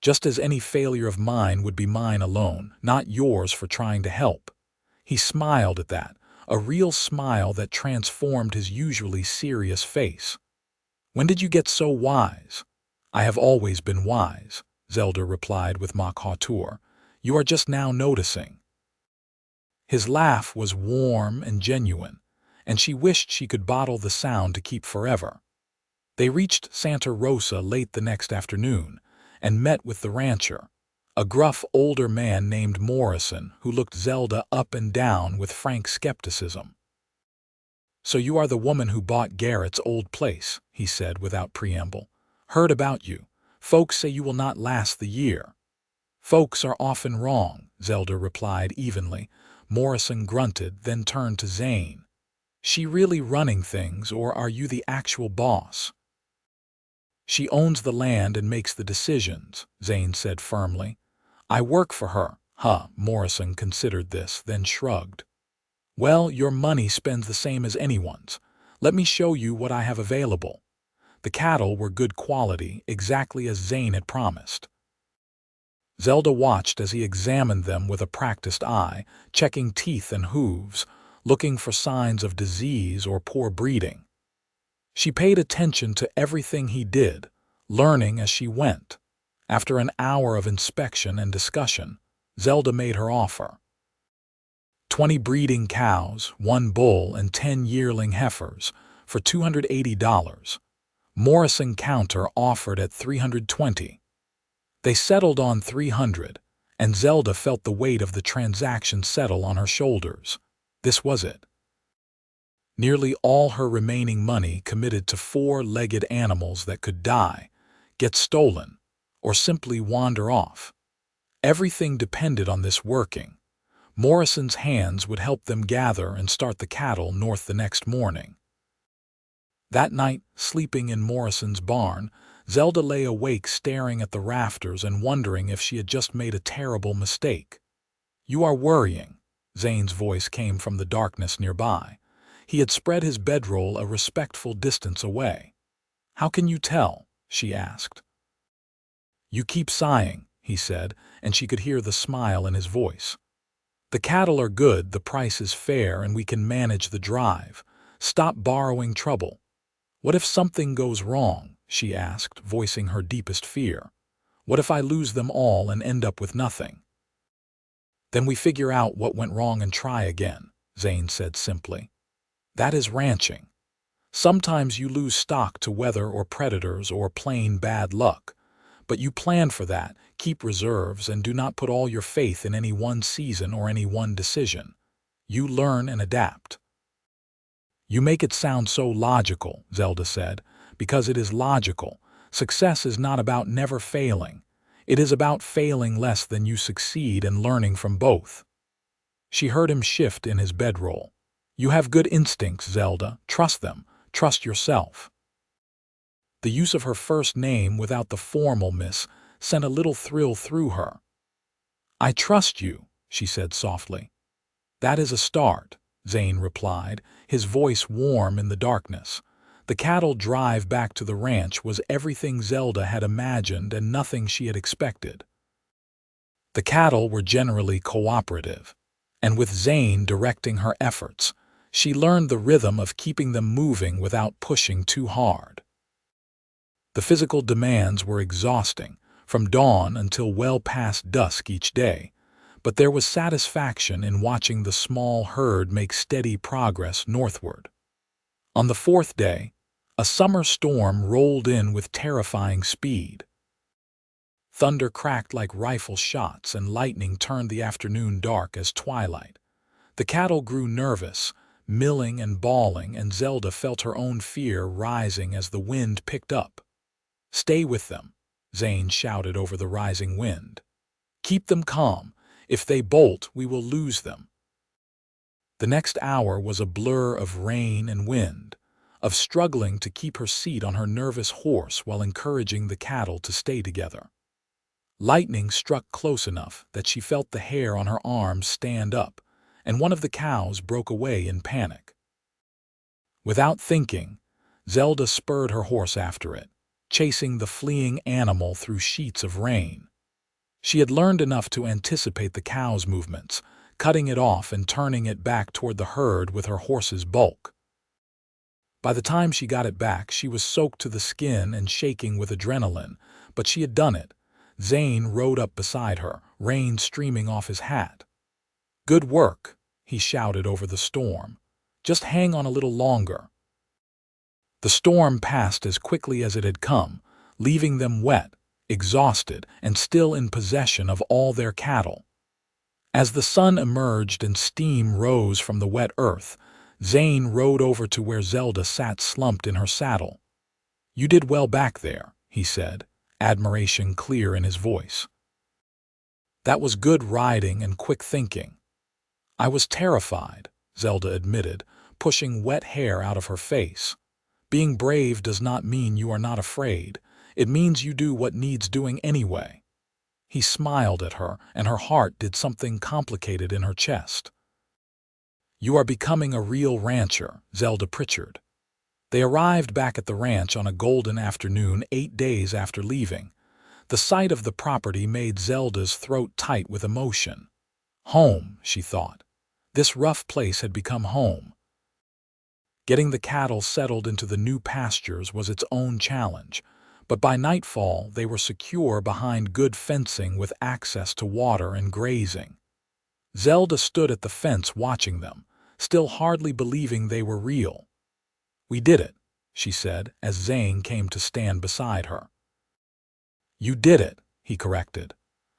[SPEAKER 1] Just as any failure of mine would be mine alone, not yours for trying to help. He smiled at that, a real smile that transformed his usually serious face. When did you get so wise? I have always been wise, Zelda replied with mock hauteur. You are just now noticing. His laugh was warm and genuine, and she wished she could bottle the sound to keep forever. They reached Santa Rosa late the next afternoon and met with the rancher, a gruff older man named Morrison who looked Zelda up and down with frank skepticism. So you are the woman who bought Garrett's old place, he said without preamble. Heard about you. Folks say you will not last the year. Folks are often wrong, Zelda replied evenly. Morrison grunted, then turned to Zane. She really running things, or are you the actual boss? She owns the land and makes the decisions, Zane said firmly. I work for her. Morrison considered this, then shrugged. Well, your money spends the same as anyone's. Let me show you what I have available. The cattle were good quality, exactly as Zane had promised. Zelda watched as he examined them with a practiced eye, checking teeth and hooves, looking for signs of disease or poor breeding. She paid attention to everything he did, learning as she went. After an hour of inspection and discussion, Zelda made her offer. 20 breeding cows, 1 bull, and 10 yearling heifers for $280. Morrison counter offered at $320. They settled on $300, and Zelda felt the weight of the transaction settle on her shoulders. This was it. Nearly all her remaining money committed to 4-legged animals that could die, get stolen, or simply wander off. Everything depended on this working. Morrison's hands would help them gather and start the cattle north the next morning. That night, sleeping in Morrison's barn, Zelda lay awake staring at the rafters and wondering if she had just made a terrible mistake. You are worrying, Zane's voice came from the darkness nearby. He had spread his bedroll a respectful distance away. How can you tell? She asked. You keep sighing, he said, and she could hear the smile in his voice. The cattle are good, the price is fair, and we can manage the drive. Stop borrowing trouble. What if something goes wrong? She asked, voicing her deepest fear. What if I lose them all and end up with nothing? Then we figure out what went wrong and try again, Zane said simply. That is ranching. Sometimes you lose stock to weather or predators or plain bad luck. But you plan for that, keep reserves, and do not put all your faith in any one season or any one decision. You learn and adapt. You make it sound so logical, Zelda said, because it is logical. Success is not about never failing. It is about failing less than you succeed and learning from both. She heard him shift in his bedroll. You have good instincts, Zelda. Trust them. Trust yourself. The use of her first name without the formal miss sent a little thrill through her. I trust you, she said softly. That is a start, Zane replied, his voice warm in the darkness. The cattle drive back to the ranch was everything Zelda had imagined and nothing she had expected. The cattle were generally cooperative, and with Zane directing her efforts, she learned the rhythm of keeping them moving without pushing too hard. The physical demands were exhausting, from dawn until well past dusk each day, but there was satisfaction in watching the small herd make steady progress northward. On the 4th day, a summer storm rolled in with terrifying speed. Thunder cracked like rifle shots and lightning turned the afternoon dark as twilight. The cattle grew nervous, milling and bawling, and Zelda felt her own fear rising as the wind picked up. Stay with them, Zane shouted over the rising wind. Keep them calm. If they bolt, we will lose them. The next hour was a blur of rain and wind, of struggling to keep her seat on her nervous horse while encouraging the cattle to stay together. Lightning struck close enough that she felt the hair on her arms stand up, and one of the cows broke away in panic. Without thinking, Zelda spurred her horse after it, chasing the fleeing animal through sheets of rain. She had learned enough to anticipate the cow's movements, cutting it off and turning it back toward the herd with her horse's bulk. By the time she got it back, she was soaked to the skin and shaking with adrenaline, but she had done it. Zane rode up beside her, rain streaming off his hat. "Good work," he shouted over the storm. "Just hang on a little longer." The storm passed as quickly as it had come, leaving them wet, exhausted, and still in possession of all their cattle. As the sun emerged and steam rose from the wet earth, Zane rode over to where Zelda sat slumped in her saddle. "You did well back there," he said, admiration clear in his voice. "That was good riding and quick thinking." "I was terrified," Zelda admitted, pushing wet hair out of her face. "Being brave does not mean you are not afraid. It means you do what needs doing anyway." He smiled at her, and her heart did something complicated in her chest. "You are becoming a real rancher, Zelda Pritchard." They arrived back at the ranch on a golden afternoon 8 days after leaving. The sight of the property made Zelda's throat tight with emotion. Home, she thought. This rough place had become home. Getting the cattle settled into the new pastures was its own challenge, but by nightfall they were secure behind good fencing with access to water and grazing. Zelda stood at the fence watching them, still hardly believing they were real. "We did it," she said, as Zane came to stand beside her. "You did it," he corrected.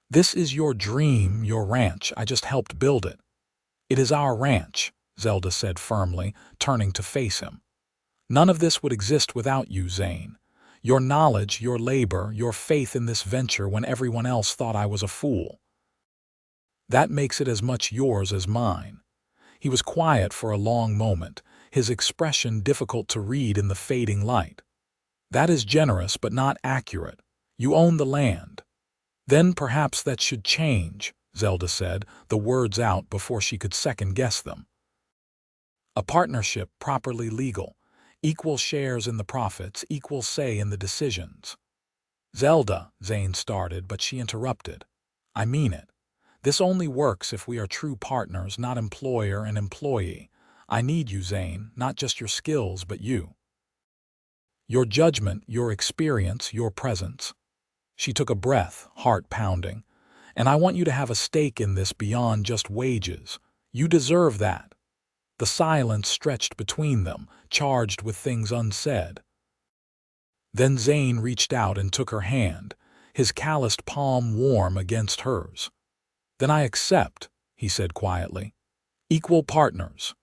[SPEAKER 1] "This is your dream, your ranch. I just helped build it." "It is our ranch," Zelda said firmly, turning to face him. "None of this would exist without you, Zane. Your knowledge, your labor, your faith in this venture when everyone else thought I was a fool. That makes it as much yours as mine." He was quiet for a long moment, his expression difficult to read in the fading light. "That is generous but not accurate. You own the land." "Then perhaps that should change," Zelda said, the words out before she could second-guess them. "A partnership properly legal. Equal shares in the profits, equal say in the decisions." "Zelda," Zane started, but she interrupted. "I mean it. This only works if we are true partners, not employer and employee. I need you, Zane, not just your skills, but you. Your judgment, your experience, your presence." She took a breath, heart pounding. "And I want you to have a stake in this beyond just wages. You deserve that." The silence stretched between them, charged with things unsaid. Then Zane reached out and took her hand, his calloused palm warm against hers. "Then I accept," he said quietly. "Equal partners."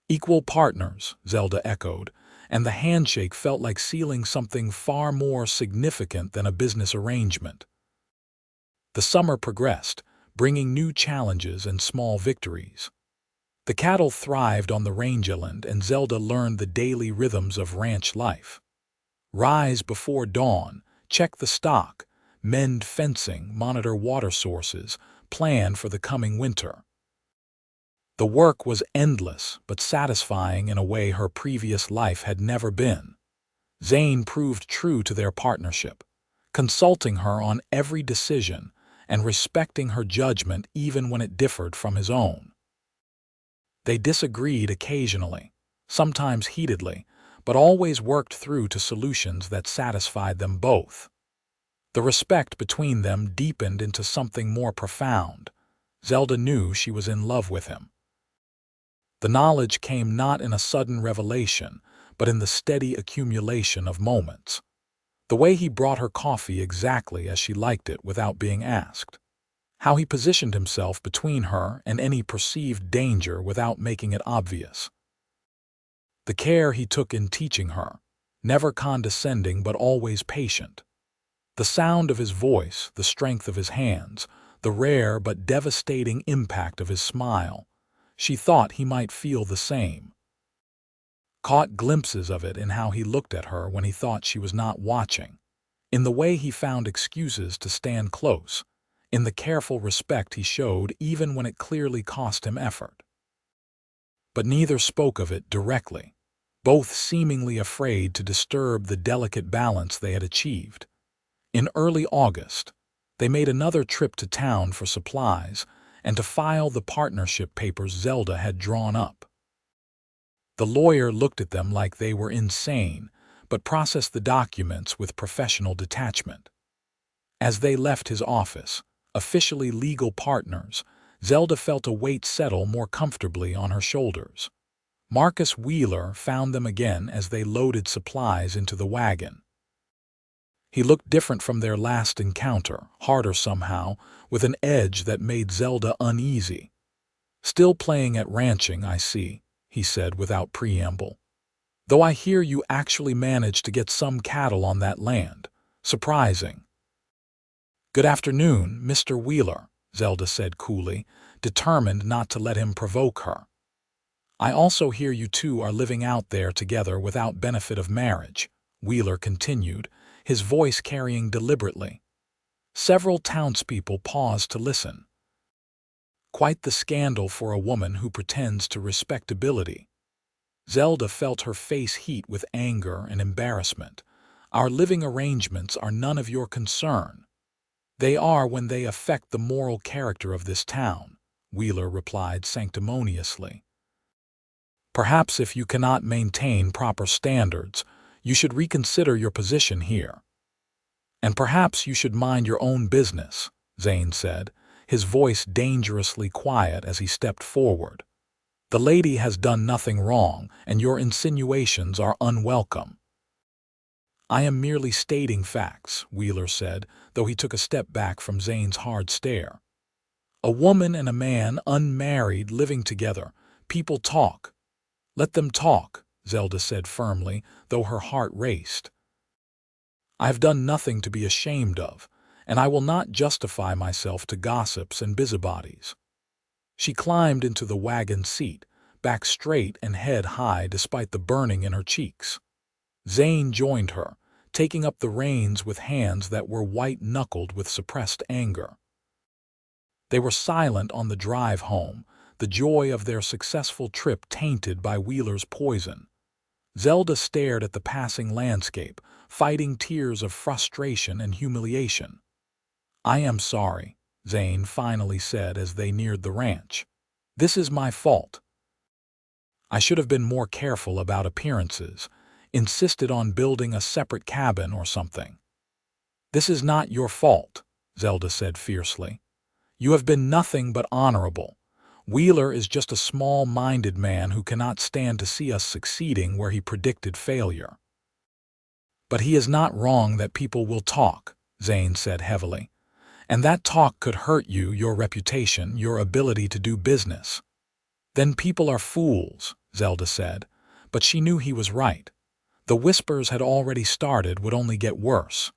[SPEAKER 1] "Equal partners," Zelda echoed, and the handshake felt like sealing something far more significant than a business arrangement. The summer progressed, bringing new challenges and small victories. The cattle thrived on the rangeland, and Zelda learned the daily rhythms of ranch life. Rise before dawn, check the stock, mend fencing, monitor water sources, plan for the coming winter. The work was endless but satisfying in a way her previous life had never been. Zane proved true to their partnership, consulting her on every decision and respecting her judgment even when it differed from his own. They disagreed occasionally, sometimes heatedly, but always worked through to solutions that satisfied them both. The respect between them deepened into something more profound. Zelda knew she was in love with him. The knowledge came not in a sudden revelation, but in the steady accumulation of moments. The way he brought her coffee exactly as she liked it without being asked. How he positioned himself between her and any perceived danger without making it obvious. The care he took in teaching her, never condescending but always patient. The sound of his voice, the strength of his hands, the rare but devastating impact of his smile. She thought he might feel the same. caught glimpses of it in how he looked at her when he thought she was not watching, in the way he found excuses to stand close, in the careful respect he showed even when it clearly cost him effort. But neither spoke of it directly, both seemingly afraid to disturb the delicate balance they had achieved. In early August, they made another trip to town for supplies and to file the partnership papers Zelda had drawn up. The lawyer looked at them like they were insane, but processed the documents with professional detachment. As they left his office, officially legal partners, Zelda felt a weight settle more comfortably on her shoulders. Marcus Wheeler found them again as they loaded supplies into the wagon. He looked different from their last encounter, harder somehow, with an edge that made Zelda uneasy. "Still playing at ranching, I see," he said without preamble. "Though I hear you actually managed to get some cattle on that land. Surprising." "Good afternoon, Mr. Wheeler," Zelda said coolly, determined not to let him provoke her. "I also hear you two are living out there together without benefit of marriage," Wheeler continued, his voice carrying deliberately. Several townspeople paused to listen. Quite the scandal for a woman who pretends to respectability. Zelda felt her face heat with anger and embarrassment. "Our living arrangements are none of your concern." "They are when they affect the moral character of this town," Wheeler replied sanctimoniously. "Perhaps if you cannot maintain proper standards, you should reconsider your position here." "And perhaps you should mind your own business," Zane said, his voice dangerously quiet as he stepped forward. "The lady has done nothing wrong, and your insinuations are unwelcome." "I am merely stating facts," Wheeler said, though he took a step back from Zane's hard stare. "A woman and a man, unmarried, living together. People talk." "Let them talk," Zelda said firmly, though her heart raced. "I have done nothing to be ashamed of, and I will not justify myself to gossips and busybodies." She climbed into the wagon seat, back straight and head high despite the burning in her cheeks. Zane joined her, taking up the reins with hands that were white-knuckled with suppressed anger. They were silent on the drive home, the joy of their successful trip tainted by Wheeler's poison. Zelda stared at the passing landscape, fighting tears of frustration and humiliation. "I am sorry," Zane finally said as they neared the ranch. "This is my fault. I should have been more careful about appearances, insisted on building a separate cabin or something." "This is not your fault," Zelda said fiercely. "You have been nothing but honorable. Wheeler is just a small-minded man who cannot stand to see us succeeding where he predicted failure." "But he is not wrong that people will talk," Zane said heavily. "And that talk could hurt you, your reputation, your ability to do business." "Then people are fools," Zelda said, but she knew he was right. The whispers had already started, would only get worse.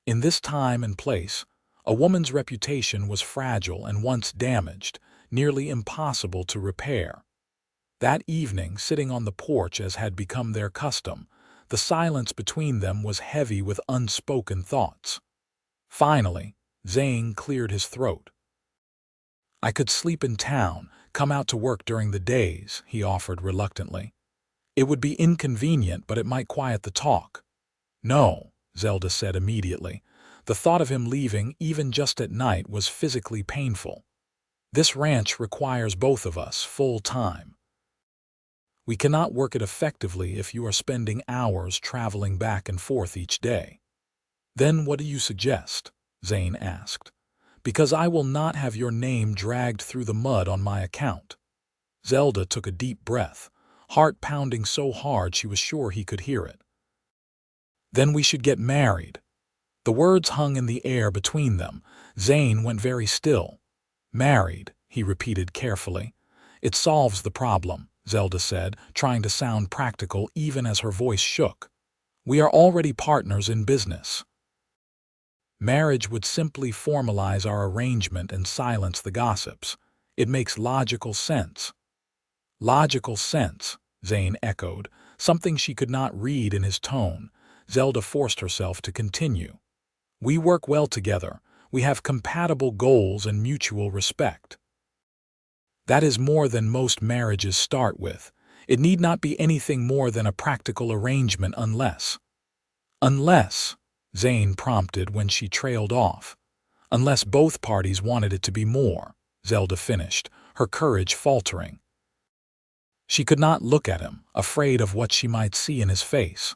[SPEAKER 1] In this time and place, a woman's reputation was fragile and once damaged, nearly impossible to repair. That evening, sitting on the porch as had become their custom, the silence between them was heavy with unspoken thoughts. Finally, Zane cleared his throat. "I could sleep in town, come out to work during the days," he offered reluctantly. "It would be inconvenient, but it might quiet the talk." "No," Zelda said immediately. The thought of him leaving, even just at night, was physically painful. "This ranch requires both of us, full time. We cannot work it effectively if you are spending hours traveling back and forth each day." "Then what do you suggest?" Zane asked. "Because I will not have your name dragged through the mud on my account." Zelda took a deep breath, heart pounding so hard she was sure he could hear it. "Then we should get married." The words hung in the air between them. Zane went very still. "Married," he repeated carefully. "It solves the problem," Zelda said, trying to sound practical even as her voice shook. "We are already partners in business. Marriage would simply formalize our arrangement and silence the gossips. It makes logical sense." "Logical sense," Zane echoed, something she could not read in his tone. Zelda forced herself to continue. We work well together. We have compatible goals and mutual respect. That is more than most marriages start with. It need not be anything more than a practical arrangement unless, Zane prompted when she trailed off. Unless both parties wanted it to be more, Zelda finished, her courage faltering. She could not look at him, afraid of what she might see in his face.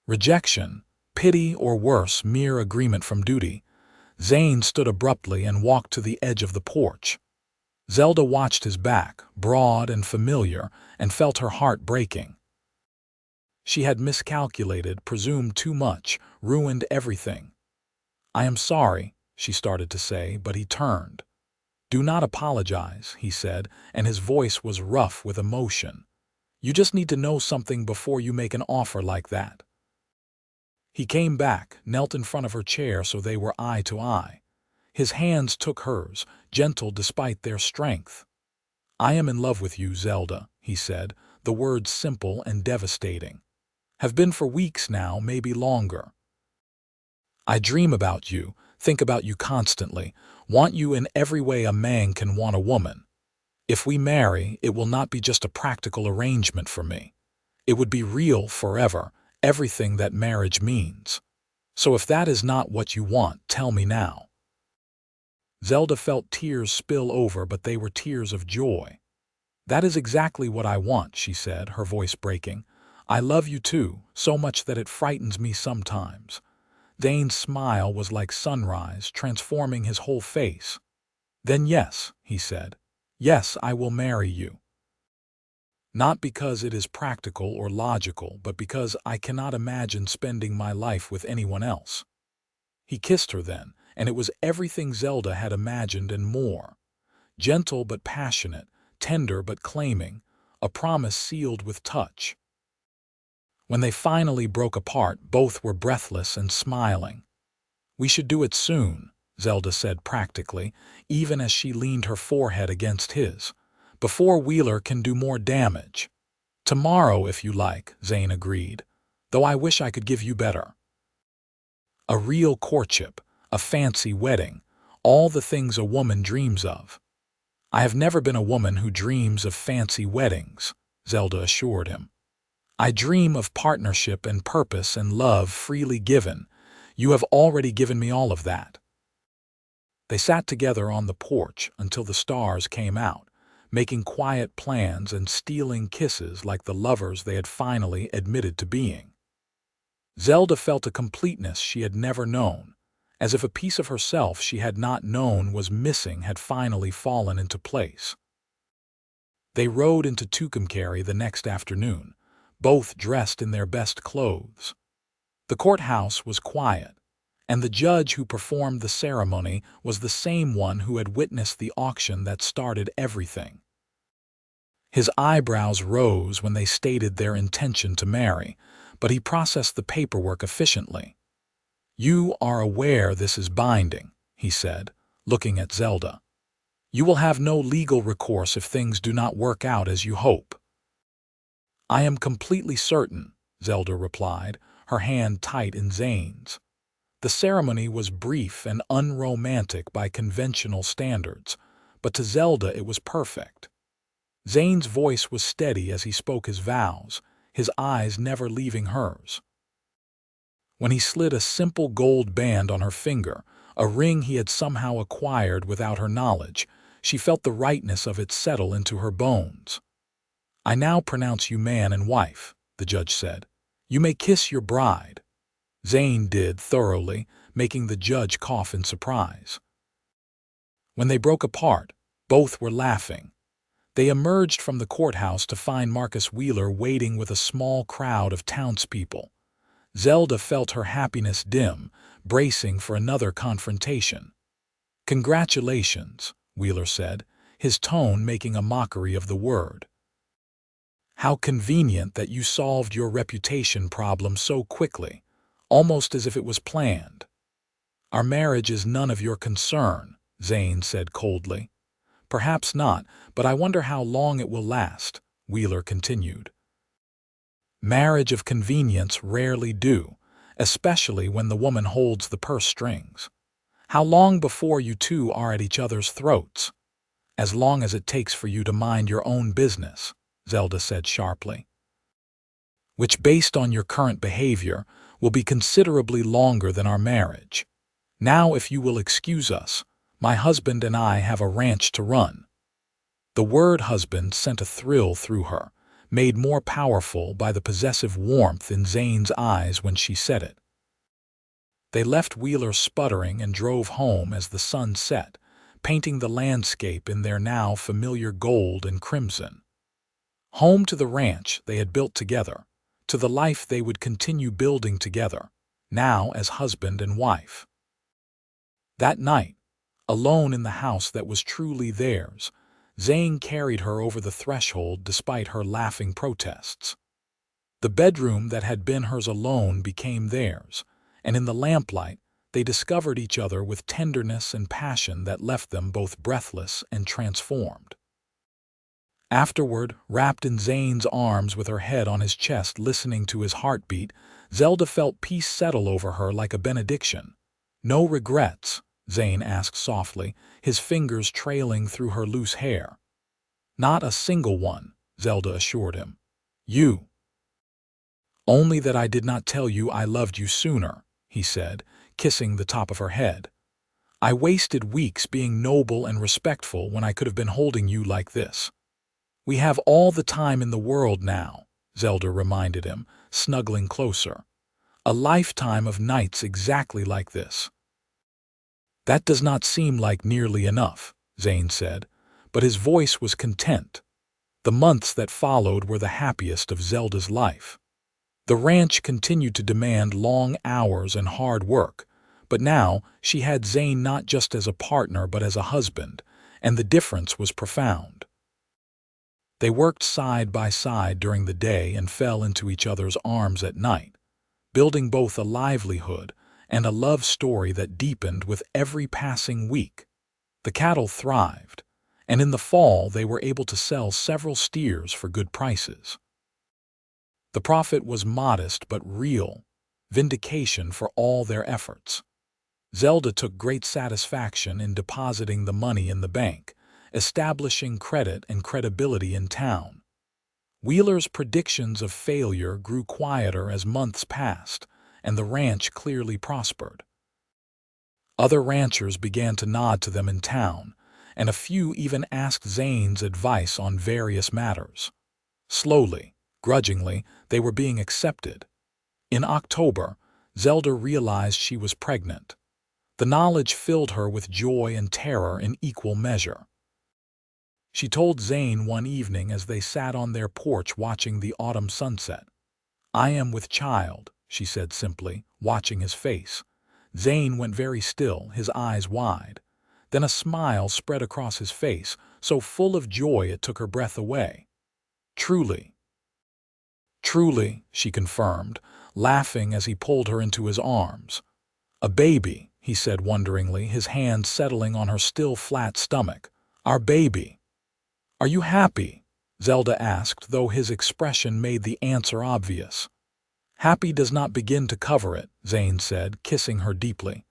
[SPEAKER 1] Rejection, pity, or worse, mere agreement from duty. Zane stood abruptly and walked to the edge of the porch. Zelda watched his back, broad and familiar, and felt her heart breaking. She had miscalculated, presumed too much, ruined everything. "I am sorry," she started to say, but he turned. "Do not apologize," he said, and his voice was rough with emotion. "You just need to know something before you make an offer like that." He came back, knelt in front of her chair so they were eye to eye. His hands took hers, gentle despite their strength. "I am in love with you, Zelda," he said, the words simple and devastating. "Have been for weeks now, maybe longer. I dream about you, think about you constantly, want you in every way a man can want a woman. If we marry, it will not be just a practical arrangement for me. It would be real forever, everything that marriage means. So if that is not what you want, tell me now." Zelda felt tears spill over, but they were tears of joy. "That is exactly what I want," she said, her voice breaking. "I love you too, so much that it frightens me sometimes." Zane's smile was like sunrise, transforming his whole face. "Then yes," he said. "Yes, I will marry you. Not because it is practical or logical, but because I cannot imagine spending my life with anyone else." He kissed her then, and it was everything Zelda had imagined and more. Gentle but passionate, tender but claiming, a promise sealed with touch. When they finally broke apart, both were breathless and smiling. "We should do it soon," Zelda said practically, even as she leaned her forehead against his, "before Wheeler can do more damage." "Tomorrow, if you like," Zane agreed, "though I wish I could give you better. A real courtship, a fancy wedding, all the things a woman dreams of." "I have never been a woman who dreams of fancy weddings," Zelda assured him. "I dream of partnership and purpose and love freely given. You have already given me all of that." They sat together on the porch until the stars came out, making quiet plans and stealing kisses like the lovers they had finally admitted to being. Zelda felt a completeness she had never known, as if a piece of herself she had not known was missing had finally fallen into place. They rode into Tucumcari the next afternoon, both dressed in their best clothes. The courthouse was quiet, and the judge who performed the ceremony was the same one who had witnessed the auction that started everything. His eyebrows rose when they stated their intention to marry, but he processed the paperwork efficiently. "You are aware this is binding," he said, looking at Zelda. "You will have no legal recourse if things do not work out as you hope." "I am completely certain," Zelda replied, her hand tight in Zane's. The ceremony was brief and unromantic by conventional standards, but to Zelda it was perfect. Zane's voice was steady as he spoke his vows, his eyes never leaving hers. When he slid a simple gold band on her finger, a ring he had somehow acquired without her knowledge, she felt the rightness of it settle into her bones. "I now pronounce you man and wife," the judge said. "You may kiss your bride." Zane did thoroughly, making the judge cough in surprise. When they broke apart, both were laughing. They emerged from the courthouse to find Marcus Wheeler waiting with a small crowd of townspeople. Zelda felt her happiness dim, bracing for another confrontation. "Congratulations," Wheeler said, his tone making a mockery of the word. "How convenient that you solved your reputation problem so quickly, almost as if it was planned." "Our marriage is none of your concern," Zane said coldly. "Perhaps not, but I wonder how long it will last," Wheeler continued. Marriage of convenience rarely do, especially when the woman holds the purse strings. How long before you two are at each other's throats? As long as it takes for you to mind your own business, Zelda said sharply. Which, based on your current behavior, will be considerably longer than our marriage. Now, if you will excuse us, my husband and I have a ranch to run. The word husband sent a thrill through her, made more powerful by the possessive warmth in Zane's eyes when she said it. They left Wheeler sputtering and drove home as the sun set, painting the landscape in their now familiar gold and crimson. Home to the ranch they had built together, to the life they would continue building together, now as husband and wife. That night, alone in the house that was truly theirs, Zane carried her over the threshold despite her laughing protests. The bedroom that had been hers alone became theirs, and in the lamplight they discovered each other with tenderness and passion that left them both breathless and transformed. Afterward, wrapped in Zane's arms with her head on his chest listening to his heartbeat, Zelda felt peace settle over her like a benediction. "No regrets?" Zane asked softly, his fingers trailing through her loose hair. "Not a single one," Zelda assured him. "You." "Only that I did not tell you I loved you sooner," he said, kissing the top of her head. "I wasted weeks being noble and respectful when I could have been holding you like this." "We have all the time in the world now," Zelda reminded him, snuggling closer. "A lifetime of nights exactly like this." "That does not seem like nearly enough," Zane said, but his voice was content. The months that followed were the happiest of Zelda's life. The ranch continued to demand long hours and hard work, but now she had Zane not just as a partner but as a husband, and the difference was profound. They worked side by side during the day and fell into each other's arms at night, building both a livelihood and a love story that deepened with every passing week. The cattle thrived, and in the fall they were able to sell several steers for good prices. The profit was modest but real, vindication for all their efforts. Zelda took great satisfaction in depositing the money in the bank, establishing credit and credibility in town. Wheeler's predictions of failure grew quieter as months passed, and the ranch clearly prospered. Other ranchers began to nod to them in town, and a few even asked Zane's advice on various matters. Slowly, grudgingly, they were being accepted. In October, Zelda realized she was pregnant. The knowledge filled her with joy and terror in equal measure. She told Zane one evening as they sat on their porch watching the autumn sunset. "I am with child," she said simply, watching his face. Zane went very still, his eyes wide. Then a smile spread across his face, so full of joy it took her breath away. "Truly." "Truly," she confirmed, laughing as he pulled her into his arms. "A baby," he said wonderingly, his hand settling on her still flat stomach. "Our baby." "Are you happy?" Zelda asked, though his expression made the answer obvious. "Happy does not begin to cover it," Zane said, kissing her deeply.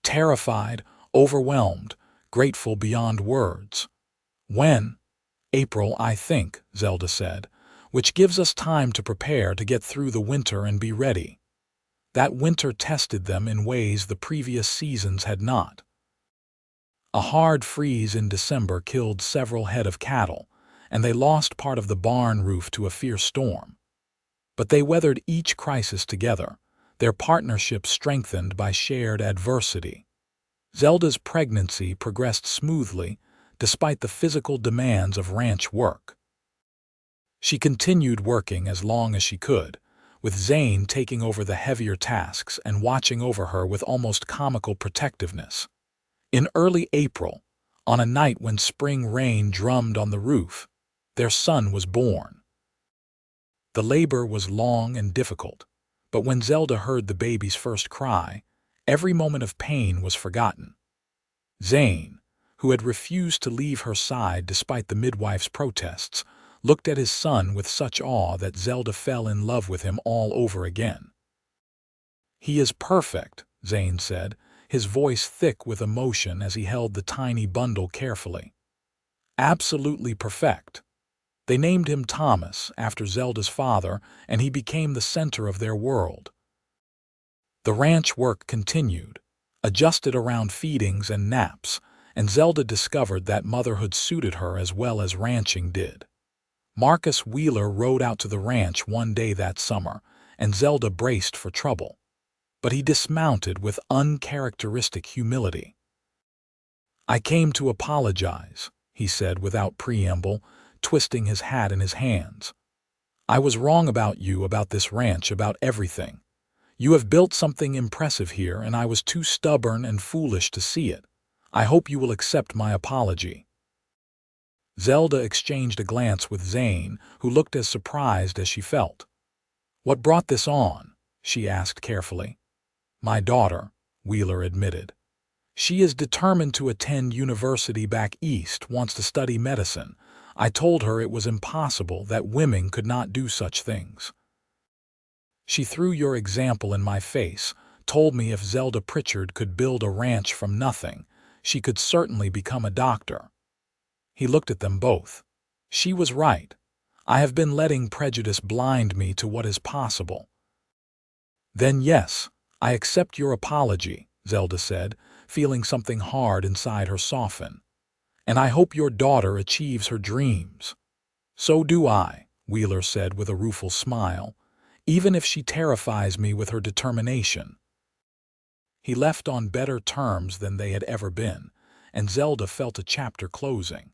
[SPEAKER 1] "Terrified, overwhelmed, grateful beyond words." "When?" "April, I think," Zelda said, "which gives us time to prepare to get through the winter and be ready." That winter tested them in ways the previous seasons had not. A hard freeze in December killed several head of cattle, and they lost part of the barn roof to a fierce storm. But they weathered each crisis together, their partnership strengthened by shared adversity. Zelda's pregnancy progressed smoothly, despite the physical demands of ranch work. She continued working as long as she could, with Zane taking over the heavier tasks and watching over her with almost comical protectiveness. In early April, on a night when spring rain drummed on the roof, their son was born. The labor was long and difficult, but when Zelda heard the baby's first cry, every moment of pain was forgotten. Zane, who had refused to leave her side despite the midwife's protests, looked at his son with such awe that Zelda fell in love with him all over again. "He is perfect," Zane said, his voice thick with emotion as he held the tiny bundle carefully. "Absolutely perfect." They named him Thomas after Zelda's father, and he became the center of their world. The ranch work continued, adjusted around feedings and naps, and Zelda discovered that motherhood suited her as well as ranching did. Marcus Wheeler rode out to the ranch one day that summer, and Zelda braced for trouble. But he dismounted with uncharacteristic humility. "I came to apologize," he said without preamble, twisting his hat in his hands. "I was wrong about you, about this ranch, about everything. You have built something impressive here, and I was too stubborn and foolish to see it. I hope you will accept my apology." Zelda exchanged a glance with Zane, who looked as surprised as she felt. "What brought this on?" she asked carefully. "My daughter," Wheeler admitted. "She is determined to attend university back east, wants to study medicine. I told her it was impossible, that women could not do such things. She threw your example in my face, told me if Zelda Pritchard could build a ranch from nothing, she could certainly become a doctor." He looked at them both. "She was right. I have been letting prejudice blind me to what is possible." "Then yes, I accept your apology," Zelda said, feeling something hard inside her soften. "And I hope your daughter achieves her dreams." "So do I," Wheeler said with a rueful smile, "even if she terrifies me with her determination." He left on better terms than they had ever been, and Zelda felt a chapter closing.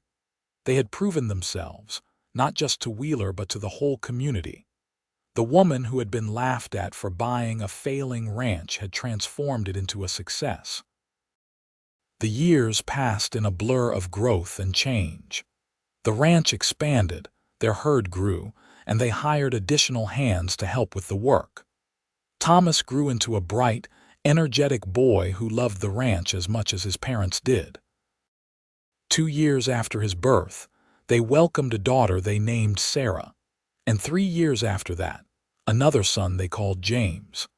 [SPEAKER 1] They had proven themselves, not just to Wheeler but to the whole community. The woman who had been laughed at for buying a failing ranch had transformed it into a success. The years passed in a blur of growth and change. The ranch expanded, their herd grew, and they hired additional hands to help with the work. Thomas grew into a bright, energetic boy who loved the ranch as much as his parents did. 2 years after his birth, they welcomed a daughter they named Sarah, and 3 years after that, another son they called James.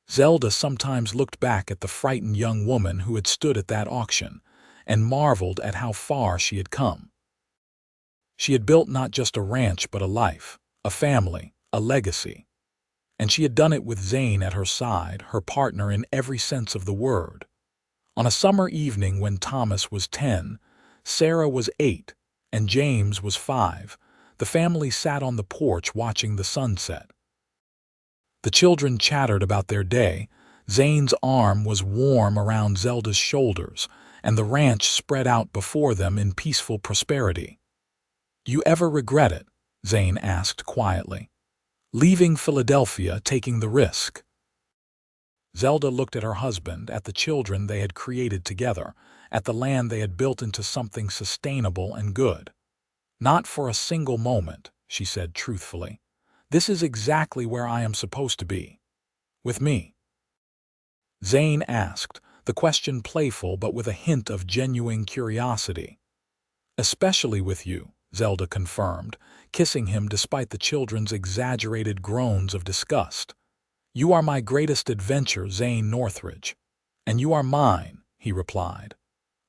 [SPEAKER 1] Zelda sometimes looked back at the frightened young woman who had stood at that auction and marveled at how far she had come. She had built not just a ranch but a life, a family, a legacy. And she had done it with Zane at her side, her partner in every sense of the word. On a summer evening when Thomas was 10, Sarah was 8, and James was 5, the family sat on the porch watching the sunset. The children chattered about their day. Zane's arm was warm around Zelda's shoulders, and the ranch spread out before them in peaceful prosperity. "You ever regret it?" Zane asked quietly. "Leaving Philadelphia, taking the risk?" Zelda looked at her husband, at the children they had created together, at the land they had built into something sustainable and good. "Not for a single moment," she said truthfully. "This is exactly where I am supposed to be. With me." Zane asked, the question playful but with a hint of genuine curiosity. "Especially with you," Zelda confirmed, kissing him despite the children's exaggerated groans of disgust. "You are my greatest adventure, Zane Northridge." "And you are mine," he replied.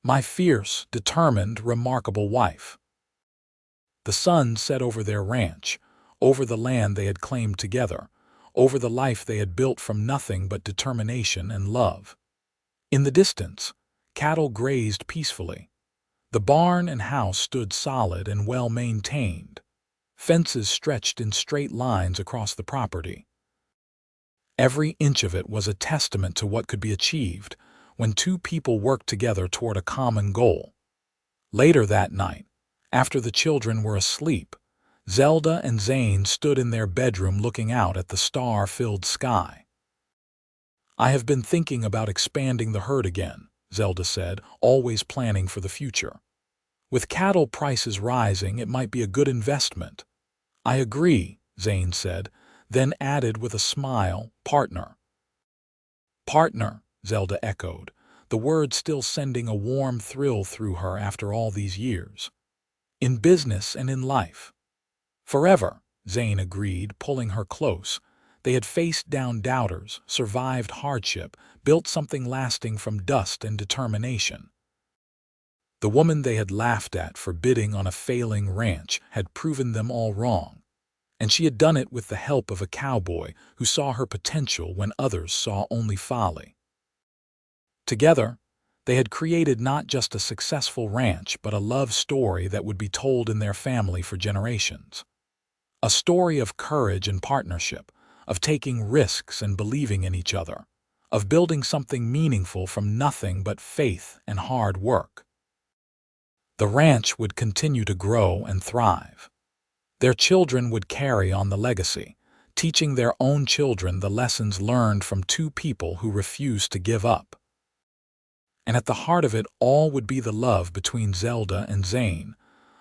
[SPEAKER 1] "My fierce, determined, remarkable wife." The sun set over their ranch, over the land they had claimed together, over the life they had built from nothing but determination and love. In the distance, cattle grazed peacefully. The barn and house stood solid and well maintained. Fences stretched in straight lines across the property. Every inch of it was a testament to what could be achieved when two people worked together toward a common goal. Later that night, after the children were asleep, Zelda and Zane stood in their bedroom looking out at the star-filled sky. "I have been thinking about expanding the herd again," Zelda said, always planning for the future. "With cattle prices rising, it might be a good investment." "I agree," Zane said, then added with a smile, "Partner." "Partner," Zelda echoed, the word still sending a warm thrill through her after all these years. "In business and in life." Forever, Zane agreed, pulling her close. They had faced down doubters, survived hardship, built something lasting from dust and determination. The woman they had laughed at for bidding on a failing ranch had proven them all wrong, and she had done it with the help of a cowboy who saw her potential when others saw only folly. Together, they had created not just a successful ranch but a love story that would be told in their family for generations. A story of courage and partnership, of taking risks and believing in each other, of building something meaningful from nothing but faith and hard work. The ranch would continue to grow and thrive. Their children would carry on the legacy, teaching their own children the lessons learned from two people who refused to give up. And at the heart of it all would be the love between Zelda and Zane,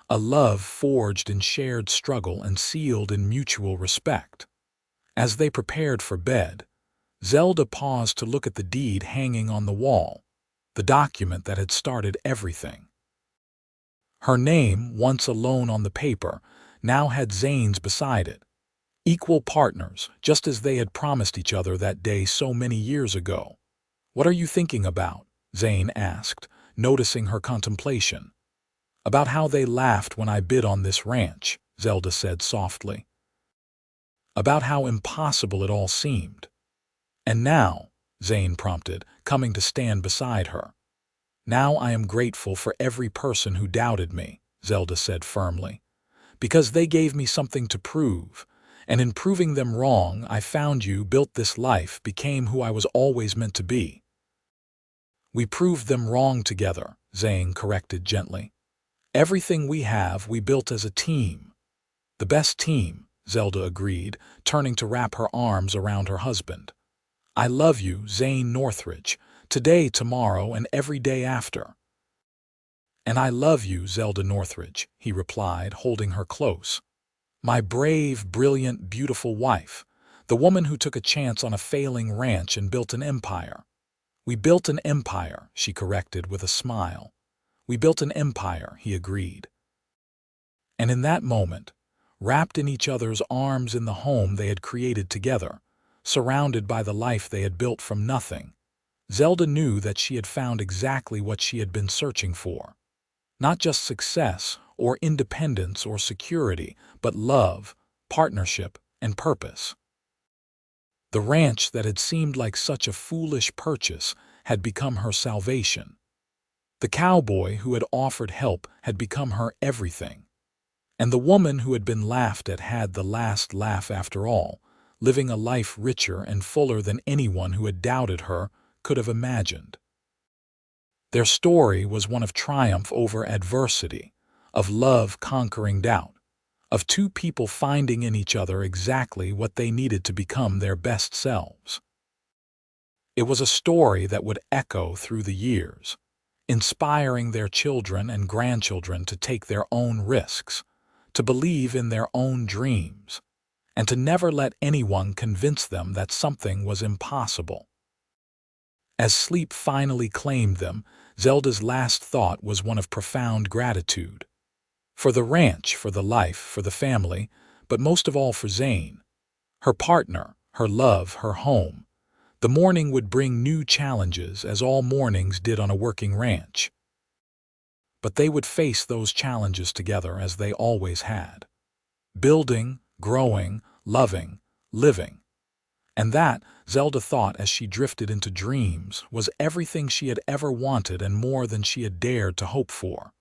[SPEAKER 1] a love forged in shared struggle and sealed in mutual respect. As they prepared for bed, Zelda paused to look at the deed hanging on the wall, the document that had started everything. Her name, once alone on the paper, now had Zane's beside it. Equal partners, just as they had promised each other that day so many years ago. "What are you thinking about?" Zane asked, noticing her contemplation. "About how they laughed when I bid on this ranch," Zelda said softly. "About how impossible it all seemed." "And now," Zane prompted, coming to stand beside her. "Now I am grateful for every person who doubted me," Zelda said firmly, "because they gave me something to prove, and in proving them wrong, I found you, built this life, became who I was always meant to be." "We proved them wrong together," Zane corrected gently. "Everything we have, we built as a team." "The best team," Zelda agreed, turning to wrap her arms around her husband. "I love you, Zane Northridge, today, tomorrow, and every day after." "And I love you, Zelda Northridge," he replied, holding her close. "My brave, brilliant, beautiful wife, the woman who took a chance on a failing ranch and built an empire." "We built an empire," she corrected with a smile. "We built an empire," he agreed. And in that moment, wrapped in each other's arms in the home they had created together, surrounded by the life they had built from nothing, Zelda knew that she had found exactly what she had been searching for. Not just success or independence or security, but love, partnership, and purpose. The ranch that had seemed like such a foolish purchase had become her salvation. The cowboy who had offered help had become her everything. And the woman who had been laughed at had the last laugh after all, living a life richer and fuller than anyone who had doubted her could have imagined. Their story was one of triumph over adversity, of love conquering doubt, of two people finding in each other exactly what they needed to become their best selves. It was a story that would echo through the years, inspiring their children and grandchildren to take their own risks, to believe in their own dreams, and to never let anyone convince them that something was impossible. As sleep finally claimed them, Zelda's last thought was one of profound gratitude. For the ranch, for the life, for the family, but most of all for Zane. Her partner, her love, her home. The morning would bring new challenges, as all mornings did on a working ranch. But they would face those challenges together as they always had. Building, growing, loving, living. And that, Zelda thought as she drifted into dreams, was everything she had ever wanted and more than she had dared to hope for.